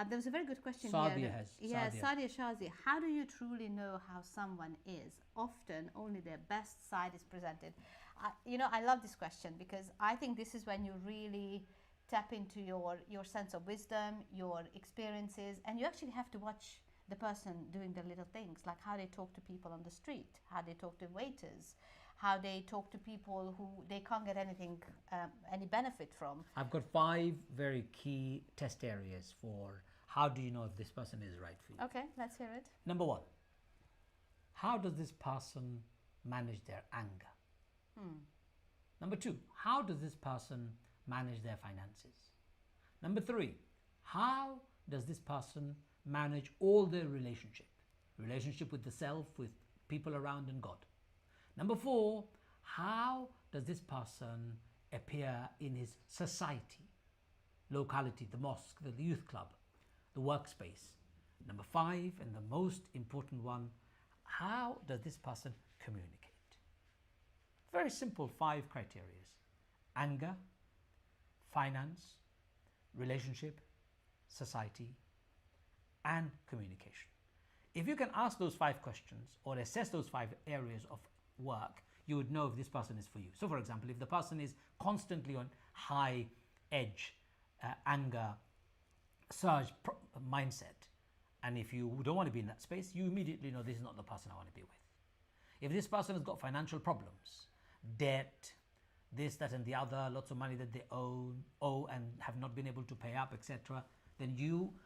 There was a very good question Sadia here. has. Yeah, Sadia. Sadia Shazi. How do you truly know how someone is? Often only their best side is presented. I love this question, because I think this is when you really tap into your sense of wisdom, your experiences, and you actually have to watch the person doing the little things, like how they talk to people on the street, how they talk to waiters, how they talk to people who they can't get any benefit from. I've got 5 very key test areas for how do you know if this person is right for you. Okay, let's hear it. Number 1, how does this person manage their anger? Number 2, how does this person manage their finances? Number 3, how does this person manage all their relationship with the self, with people around, and God? Number 4, how does this person appear in his society, locality, the mosque, the youth club, the workspace? Number 5, and the most important one, how does this person communicate? Very simple 5 criteria: anger, finance, relationship, society, and communication. If you can ask those 5 questions or assess those 5 areas of work, you would know if this person is for you. So, for example, if the person is constantly on high edge, anger, surge mindset, and if you don't want to be in that space, you immediately know this is not the person I want to be with. If this person has got financial problems, debt, this, that, and the other, lots of money that they owe and have not been able to pay up, etc., then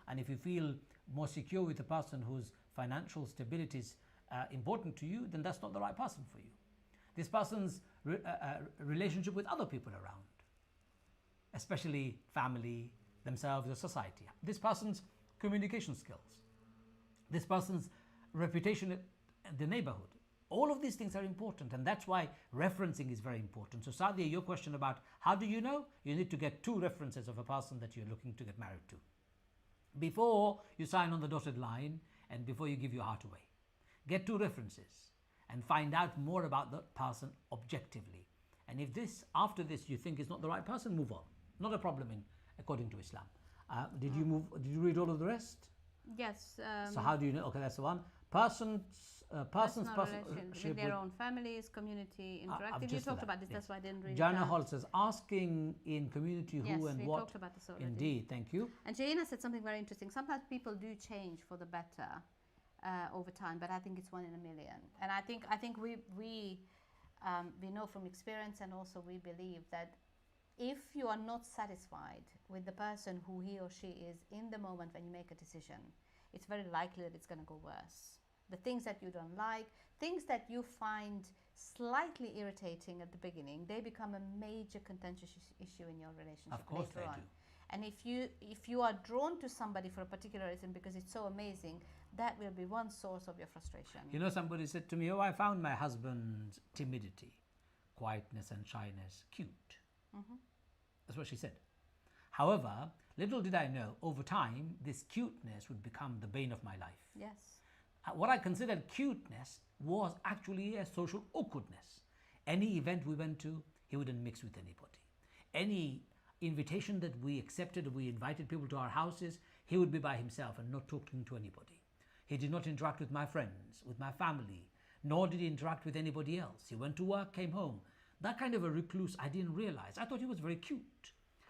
and if you feel more secure with a person whose financial stability is important to you, then that's not the right person for you. This person's relationship with other people around, especially family, themselves, or society. This person's communication skills. This person's reputation in the neighborhood. All of these things are important, and that's why referencing is very important. So, Sadia, your question about how do you know? You need to get 2 references of a person that you're looking to get married to before you sign on the dotted line and before you give your heart away. Get 2 references and find out more about the person objectively. And if after this you think it's not the right person, move on. Not a problem according to Islam. Did you read all of the rest? Yes. So how do you know? Okay, that's the one. Person's relations with their own families, community, interactive. You talked about this, yes. That's why I didn't read it. Jana Hall says, asking in community who and what. Yes, we talked about this already. Indeed, thank you. And Jaina said something very interesting. Sometimes people do change for the better over time, but I think it's 1 in a million. And I think we know from experience, and also we believe that if you are not satisfied with the person who he or she is in the moment when you make a decision, it's very likely that it's going to go worse. The things that you don't like, things that you find slightly irritating at the beginning, they become a major contentious issue in your relationship of course later on. Do. And if you are drawn to somebody for a particular reason because it's so amazing, that will be one source of your frustration. You know, somebody said to me, I found my husband's timidity, quietness and shyness cute. That's what she said. However, little did I know, over time, this cuteness would become the bane of my life. Yes. What I considered cuteness was actually a social awkwardness. Any event we went to, he wouldn't mix with anybody. Any invitation that we accepted, we invited people to our houses, he would be by himself and not talking to anybody. He did not interact with my friends, with my family, nor did he interact with anybody else. He went to work, came home. That kind of a recluse, I didn't realize. I thought he was very cute.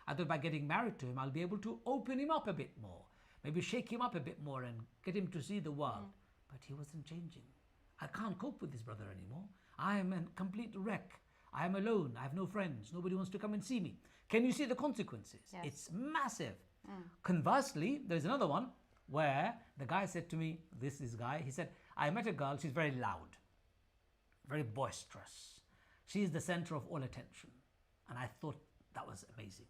I thought by getting married to him, I'll be able to open him up a bit more, maybe shake him up a bit more and get him to see the world. But he wasn't changing. I can't cope with this brother anymore. I am a complete wreck. I am alone. I have no friends. Nobody wants to come and see me. Can you see the consequences? Yes. It's massive. Conversely, there's another one where the guy said to me, this guy, he said, I met a girl, she's very loud, very boisterous. She's the center of all attention. And I thought that was amazing.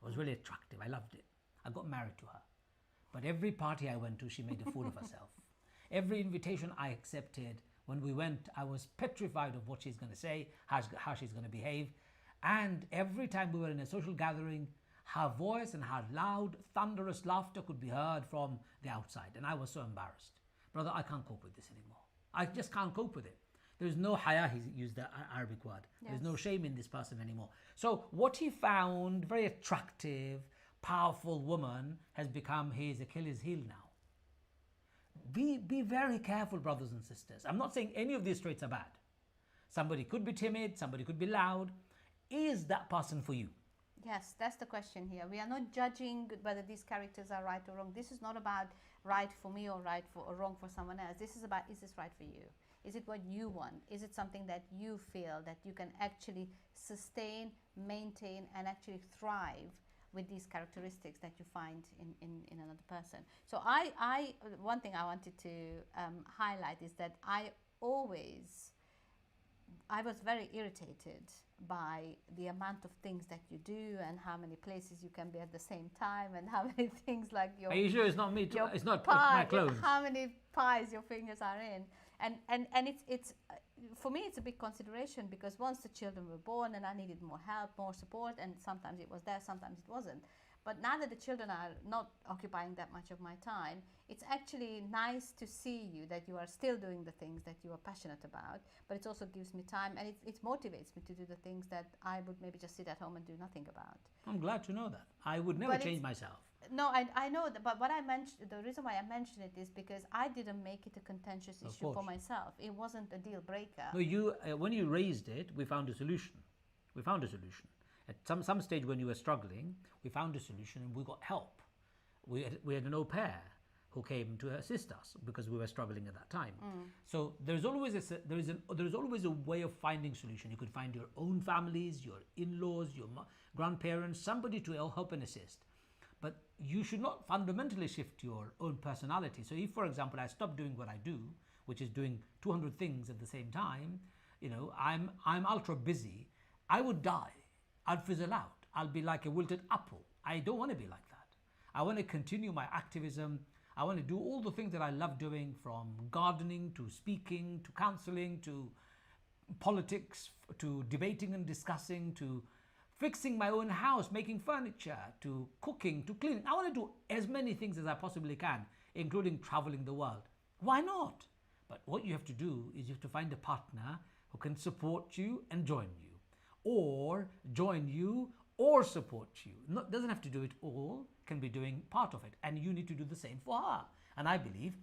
It was really attractive. I loved it. I got married to her. But every party I went to, she made a fool of herself. Every invitation I accepted, when we went, I was petrified of what she's going to say, how she's going to behave. And every time we were in a social gathering, her voice and her loud, thunderous laughter could be heard from the outside. And I was so embarrassed. Brother, I can't cope with this anymore. I just can't cope with it. There's no haya, he used the Arabic word. There's no Yes. shame in this person anymore. So what he found, very attractive, powerful woman, has become his Achilles heel now. Be very careful, brothers and sisters. I'm not saying any of these traits are bad. Somebody could be timid, somebody could be loud. Is that person for you? Yes, that's the question here. We are not judging whether these characters are right or wrong. This is not about right for me or right for or wrong for someone else. This is about, is this right for you? Is it what you want? Is it something that you feel that you can actually sustain, maintain, and actually thrive with these characteristics that you find in another person? So one thing I wanted to highlight is that I was very irritated by the amount of things that you do and how many places you can be at the same time and how many things like your Are you sure it's not me? your It's not pie, my clothes. how many pies your fingers are in, and it's for me it's a big consideration, because once the children were born and I needed more help, more support, and sometimes it was there, sometimes it wasn't. But now that the children are not occupying that much of my time, it's actually nice to see you that you are still doing the things that you are passionate about, but it also gives me time, and it motivates me to do the things that I would maybe just sit at home and do nothing about. I'm glad to know that. I would never But change myself. No, I know that, but what I mentioned, the reason why I mentioned it is because I didn't make it a contentious Of issue for course. myself. It wasn't a deal breaker. No, when you raised it, we found a solution. We found a solution. At some stage when you were struggling, we found a solution and we got help. We had an au pair who came to assist us because we were struggling at that time. So there's always a way of finding solution. You could find your own families, your in-laws, your grandparents, somebody to help and assist. But you should not fundamentally shift your own personality. So if, for example, I stop doing what I do, which is doing 200 things at the same time, I'm ultra busy, I would die. I'd fizzle out. I'll be like a wilted apple. I don't want to be like that. I want to continue my activism. I want to do all the things that I love doing, from gardening to speaking to counseling to politics to debating and discussing to fixing my own house, making furniture, to cooking, to cleaning. I want to do as many things as I possibly can, including traveling the world. Why not? But what you have to do is you have to find a partner who can support you and join you, or join you or support you. Doesn't have to do it all, can be doing part of it, and you need to do the same for her. And I believe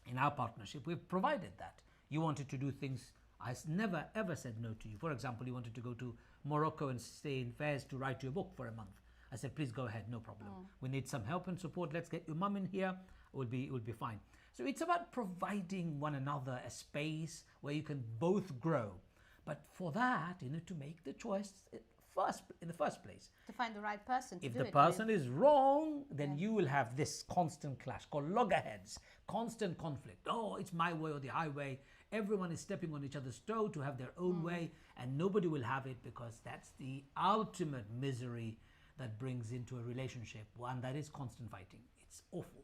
in our partnership we've provided that. You wanted to do things I never ever said no to you. For example, you wanted to go to Morocco and stay in Fez to write your book for a month. I said, please go ahead, no problem. We need some help and support. Let's get your mum in here. It will be fine. So it's about providing one another a space where you can both grow. But for that, you need to make the choice in the first place. To find the right person to If do the it person with. is wrong, then you will have this constant clash called loggerheads, constant conflict. Oh, it's my way or the highway. Everyone is stepping on each other's toe to have their own way, and nobody will have it, because that's the ultimate misery that brings into a relationship, one that is constant fighting. It's awful.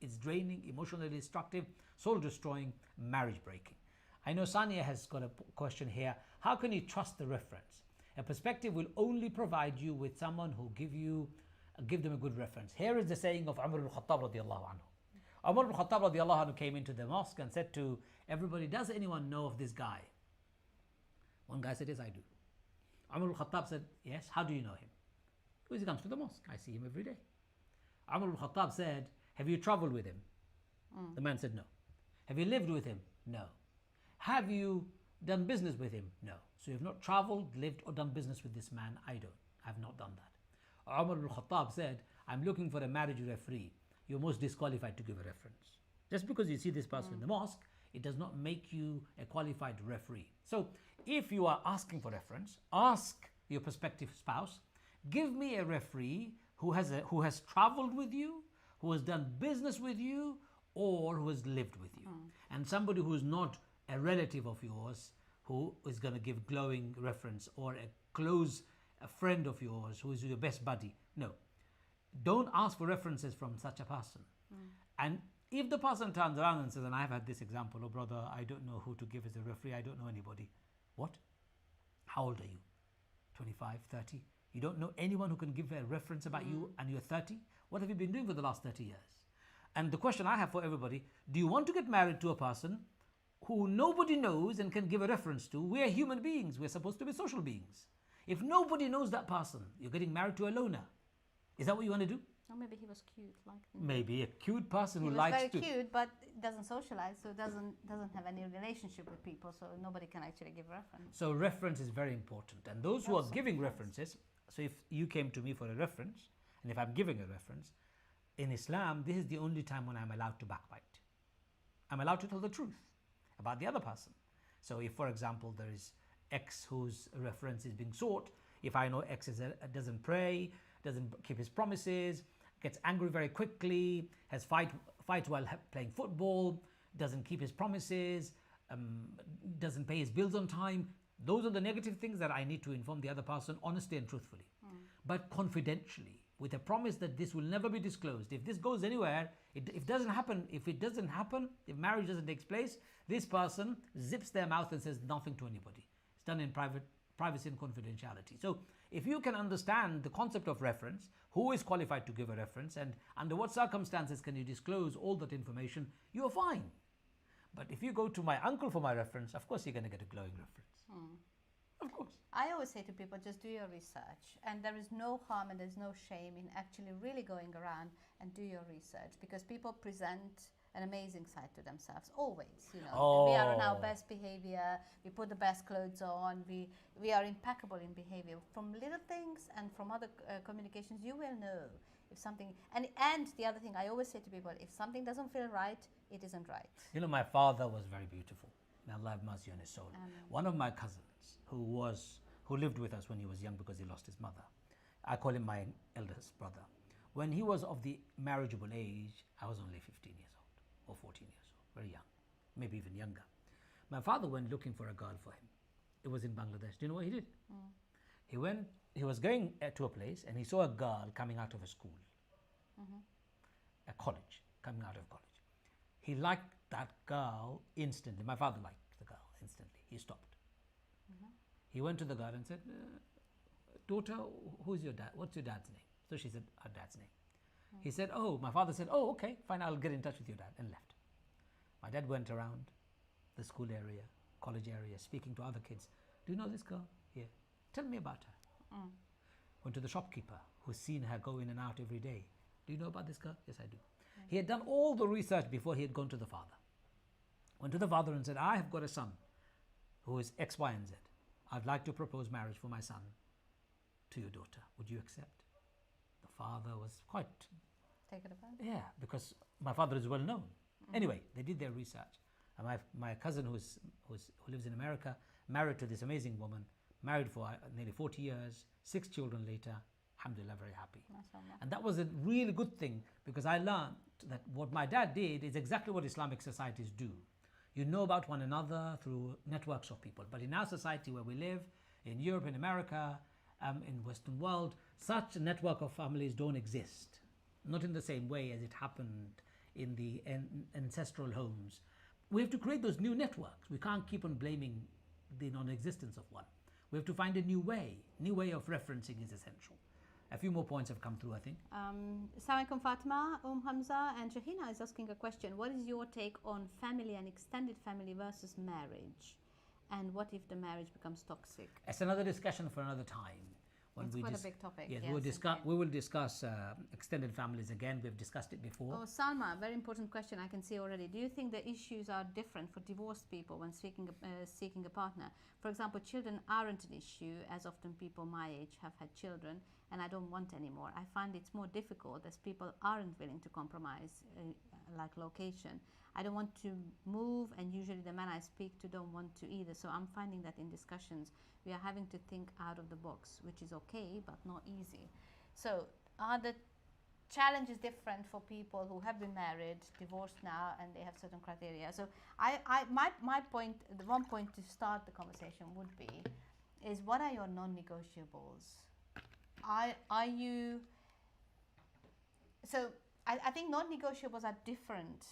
It's draining, emotionally destructive, soul destroying, marriage breaking. I know Sania has got a question here. How can you trust the reference? A perspective will only provide you with someone who give them a good reference. Here is the saying of Umar ibn Khattab radiallahu anhu. Umar ibn Khattab radiallahu anhu came into the mosque and said to everybody, does anyone know of this guy? One guy said, yes, I do. Umar ibn Khattab said, yes, how do you know him? Because he comes to the mosque. I see him every day. Umar ibn Khattab said, have you traveled with him? The man said, no. Have you lived with him? No. Have you done business with him? No. So you have not traveled, lived, or done business with this man? I have not done that. Umar ibn Khattab said, I'm looking for a marriage referee. You're most disqualified to give a reference. Just because you see this person in the mosque, it does not make you a qualified referee. So if you are asking for reference, ask your prospective spouse, give me a referee who has traveled with you, who has done business with you, or who has lived with you. And somebody who is not a relative of yours who is going to give glowing reference, or a friend of yours who is your best buddy. No. Don't ask for references from such a person. And if the person turns around and says, and I've had this example, oh brother, I don't know who to give as a referee, I don't know anybody. What? How old are you? 25, 30? You don't know anyone who can give a reference about you, and you're 30? What have you been doing for the last 30 years? And the question I have for everybody, do you want to get married to a person who nobody knows and can give a reference to. We're human beings. We're supposed to be social beings. If nobody knows that person, you're getting married to a loner. Is that what you want to do? Or maybe he was cute, like Maybe a cute person who he was likes very to. cute, but doesn't socialize, so doesn't have any relationship with people, so nobody can actually give reference. So reference is very important. And those who are Also, giving yes. references, so if you came to me for a reference, and if I'm giving a reference, in Islam, this is the only time when I'm allowed to backbite. I'm allowed to tell the truth about the other person. So if, for example, there is X whose reference is being sought, if I know X doesn't pray, doesn't keep his promises, gets angry very quickly, has fights while playing football, doesn't keep his promises, doesn't pay his bills on time, those are the negative things that I need to inform the other person honestly and truthfully, but confidentially, with a promise that this will never be disclosed. If this goes anywhere, if it doesn't happen, if marriage doesn't take place, this person zips their mouth and says nothing to anybody. It's done in privacy and confidentiality. So if you can understand the concept of reference, who is qualified to give a reference, and under what circumstances can you disclose all that information, you're fine. But if you go to my uncle for my reference, of course you're going to get a glowing reference. Of course. I always say to people, just do your research, and there is no harm and there's no shame in actually really going around and do your research, because people present an amazing side to themselves always, you know. We are on our best behavior, we put the best clothes on, we are impeccable in behavior. From little things and from other communications, you will know if something, and the other thing I always say to people, if something doesn't feel right, it isn't right. You know, my father was very beautiful. May Allah have mercy on his soul. One of my cousins who lived with us when he was young because he lost his mother, I call him my eldest brother. When he was of the marriageable age, I was only 15 years old or 14 years old, very young, maybe even younger. My father went looking for a girl for him. It was in Bangladesh. Do you know what he did? He was going to a place and he saw a girl coming out of a school, a college, coming out of college. He liked that girl instantly. My father liked the girl instantly. He stopped. He went to the girl and said, daughter, who's your dad? What's your dad's name? So she said, her dad's name. He said, my father said, okay, fine, I'll get in touch with your dad, and left. My dad went around the school area, college area, speaking to other kids. Do you know this girl? Yeah. Tell me about her. Went to the shopkeeper who's seen her go in and out every day. Do you know about this girl? Yes, I do. He had done all the research before he had gone to the father. Went to the father and said, I have got a son who is X, Y, and Z. I'd like to propose marriage for my son to your daughter. Would you accept? The father was quite taken aback. Yeah, because my father is well known. Anyway, they did their research. And my cousin who lives in America, married to this amazing woman, married for nearly 40 years, 6 children later, alhamdulillah, very happy. And that was a really good thing, because I learned that what my dad did is exactly what Islamic societies do. You know about one another through networks of people. But in our society where we live, in Europe, in America, in Western world, such a network of families don't exist. Not in the same way as it happened in the ancestral homes. We have to create those new networks. We can't keep on blaming the non-existence of one. We have to find a new way. New way of referencing is essential. A few more points have come through, I think. Assalamualaikum Fatima, Hamza, and Shahina is asking a question. What is your take on family and extended family versus marriage? And what if the marriage becomes toxic? It's another discussion for another time. It's quite a big topic. Yes, we will discuss extended families again. We've discussed it before. Oh, Salma, very important question I can see already. Do you think the issues are different for divorced people when seeking a partner? For example, children aren't an issue, as often people my age have had children, and I don't want any more. I find it's more difficult as people aren't willing to compromise, like location. I don't want to move, and usually the men I speak to don't want to either. So I'm finding that in discussions we are having to think out of the box, which is okay, but not easy. So are the challenges different for people who have been married, divorced now, and they have certain criteria? So my point, the one point to start the conversation would be, is what are your non-negotiables? Are you, so I think non-negotiables are different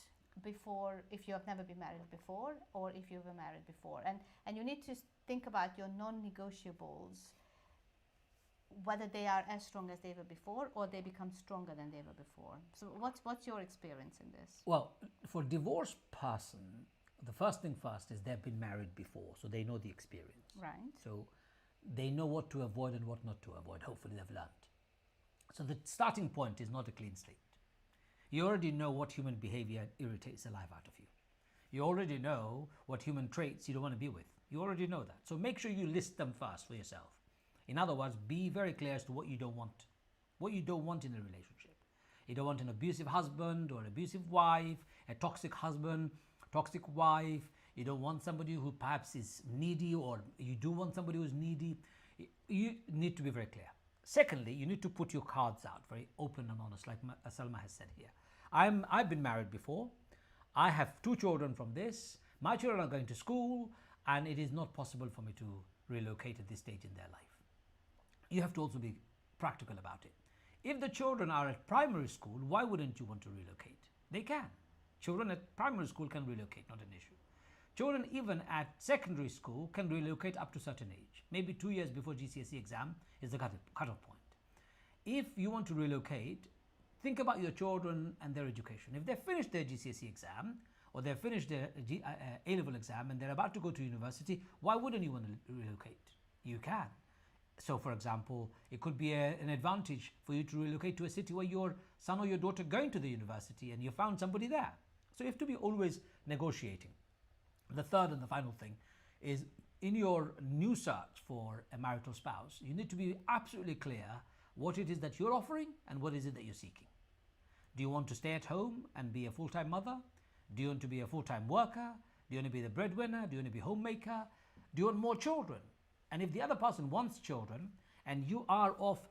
before, if you have never been married before, or if you were married before, and you need to think about your non-negotiables, whether they are as strong as they were before, or they become stronger than they were before. So what's your experience in this? Well, for divorced person, the first thing first is they've been married before, so they know the experience. Right. So they know what to avoid and what not to avoid. Hopefully they've learned. So the starting point is not a clean slate. You already know what human behavior irritates the life out of you. You already know what human traits you don't want to be with. You already know that. So make sure you list them first for yourself. In other words, be very clear as to what you don't want. What you don't want in a relationship. You don't want an abusive husband or an abusive wife, a toxic husband, toxic wife. You don't want somebody who perhaps is needy, or you do want somebody who's needy. You need to be very clear. Secondly, you need to put your cards out, very open and honest, like Salma has said here. I've been married before. I have 2 children from this. My children are going to school, and it is not possible for me to relocate at this stage in their life. You have to also be practical about it. If the children are at primary school, why wouldn't you want to relocate? They can. Children at primary school can relocate, not an issue. Children even at secondary school can relocate up to a certain age. Maybe 2 years before GCSE exam is the cutoff point. If you want to relocate, think about your children and their education. If they've finished their GCSE exam, or they've finished their A-level exam and they're about to go to university, why wouldn't you want to relocate? You can. So, for example, it could be an advantage for you to relocate to a city where your son or your daughter are going to the university and you found somebody there. So you have to be always negotiating. The third and the final thing is, in your new search for a marital spouse, you need to be absolutely clear what it is that you're offering and what is it that you're seeking. Do you want to stay at home and be a full-time mother? Do you want to be a full-time worker? Do you want to be the breadwinner? Do you want to be a homemaker? Do you want more children? And if the other person wants children and you are of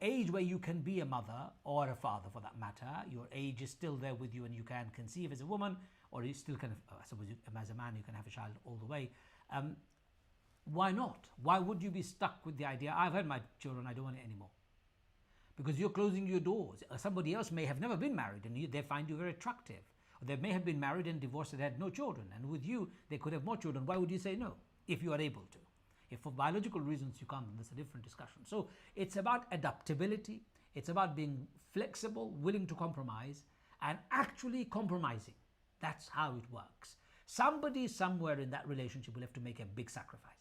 age where you can be a mother or a father for that matter, your age is still there with you and you can conceive as a woman, or you still can, I suppose as a man you can have a child all the way. Why not? Why would you be stuck with the idea, I've had my children, I don't want it anymore? Because you're closing your doors. Somebody else may have never been married and they find you very attractive. Or they may have been married and divorced and had no children. And with you, they could have more children. Why would you say no if you are able to? If for biological reasons you can't, then that's a different discussion. So it's about adaptability. It's about being flexible, willing to compromise, and actually compromising. That's how it works. Somebody somewhere in that relationship will have to make a big sacrifice.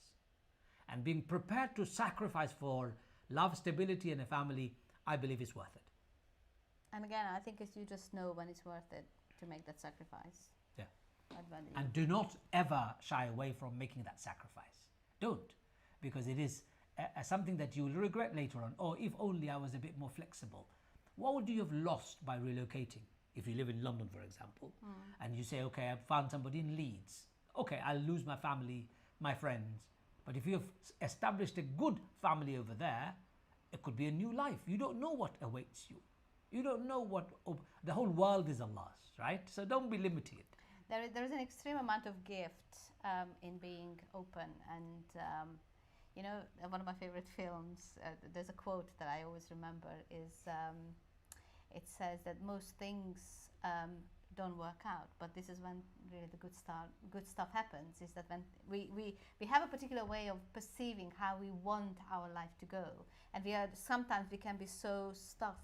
And being prepared to sacrifice for love, stability, and a family, I believe is worth it. And again, I think you just know when it's worth it to make that sacrifice. Yeah. And do not ever shy away from making that sacrifice. Don't, because it is something that you will regret later on. Or if only I was a bit more flexible. What would you have lost by relocating? If you live in London, for example, and you say, okay, I found somebody in Leeds. Okay, I'll lose my family, my friends. But if you have established a good family over there, it could be a new life. You don't know what awaits you. You don't know what, the whole world is Allah's, right? So don't be limited. There is an extreme amount of gift in being open. And, you know, one of my favorite films, there's a quote that I always remember is, it says that most things don't work out, but this is when really the good stuff happens, is that when we have a particular way of perceiving how we want our life to go, and sometimes we can be so stuck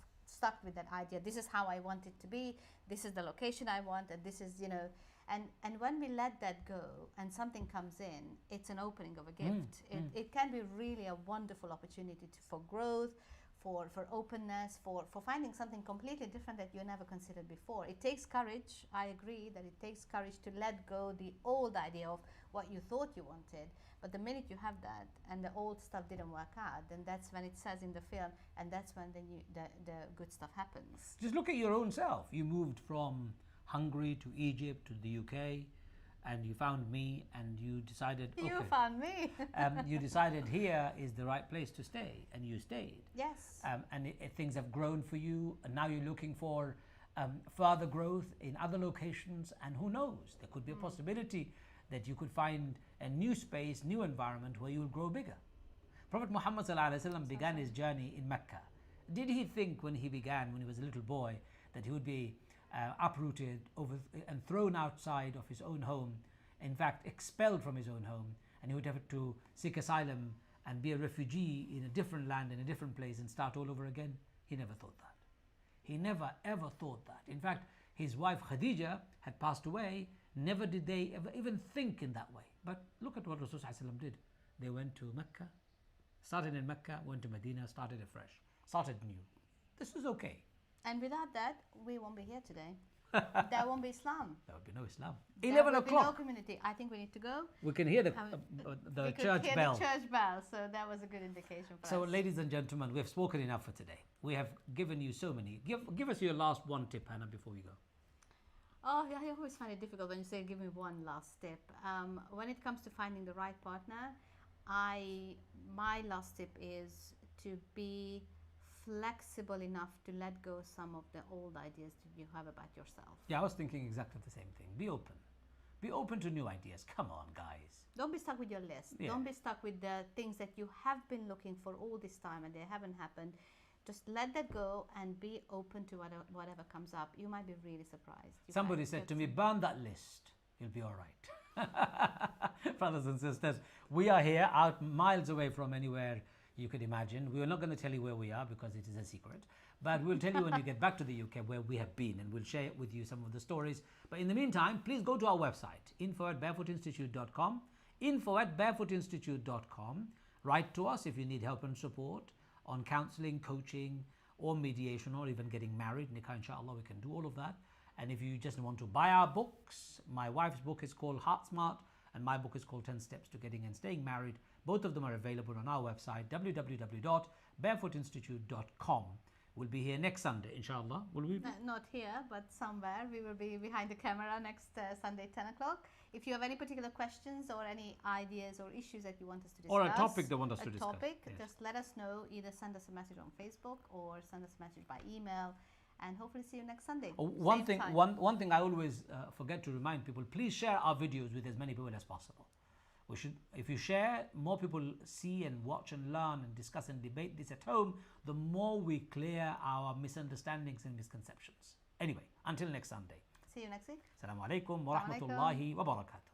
with that idea. This is how I want it to be, this is the location I want, and this is, you know, and when we let that go and something comes in, it's an opening of a gift. It can be really a wonderful opportunity for growth, for openness, for finding something completely different that you never considered before. It takes courage. I agree that it takes courage to let go the old idea of what you thought you wanted. But the minute you have that and the old stuff didn't work out, then that's when it says in the film, and that's when the good stuff happens. Just look at your own self. You moved from Hungary to Egypt to the UK, and you found me, and you decided, okay. You found me. You decided here is the right place to stay, and you stayed. Yes. And things have grown for you, and now you're looking for further growth in other locations, and who knows, there could be a possibility that you could find a new space, new environment where you will grow bigger. Prophet Muhammad ﷺ began his journey in Mecca. Did he think when he began, when he was a little boy, that he would be uprooted and thrown outside of his own home, in fact expelled from his own home, and he would have to seek asylum and be a refugee in a different land, in a different place, and start all over again? He never thought that. He never ever thought that. In fact, his wife Khadija had passed away, never did they ever even think in that way. But look at what Rasulullah did. They went to Mecca, started in Mecca, went to Medina, started afresh, started new. This is okay. And without that, we won't be here today. There won't be Islam. There would be no Islam. There 11 will be no o'clock. community. I think we need to go. We can hear the We could church hear bell. the church bell, so that was a good indication for So, us. ladies and gentlemen, we have spoken enough for today. We have given you so many. Give us your last one tip, Hannah, before we go. Oh, yeah, I always find it difficult when you say, give me one last tip. When it comes to finding the right partner, my last tip is to be flexible enough to let go some of the old ideas that you have about yourself. Yeah, I was thinking exactly the same thing. Be open. Be open to new ideas. Come on, guys. Don't be stuck with your list. Yeah. Don't be stuck with the things that you have been looking for all this time and they haven't happened. Just let that go and be open to whatever comes up. You might be really surprised. Somebody said to me, burn that list. You'll be all right. Brothers and sisters, we are here out miles away from anywhere you could imagine. We are not going to tell you where we are because it is a secret. But we'll tell you when you get back to the UK where we have been, and we'll share with you some of the stories. But in the meantime, please go to our website, info@barefootinstitute.com, info@barefootinstitute.com. Write to us if you need help and support on counseling, coaching, or mediation, or even getting married. Nikah, inshallah, we can do all of that. And if you just want to buy our books, my wife's book is called Heart Smart, and my book is called 10 Steps to Getting and Staying Married. Both of them are available on our website, www.barefootinstitute.com. We'll be here next Sunday, inshallah. Will we be? Not here, but somewhere. We will be behind the camera next Sunday, 10 o'clock. If you have any particular questions or any ideas or issues that you want us to discuss, Or a topic they want us to discuss. Yes. Just let us know. Either send us a message on Facebook or send us a message by email. And hopefully see you next Sunday. One thing I always forget to remind people, please share our videos with as many people as possible. If you share, more people see and watch and learn and discuss and debate this at home, the more we clear our misunderstandings and misconceptions. Anyway, until next Sunday. See you next week. Assalamu alaikum wa rahmatullahi wa barakatuh.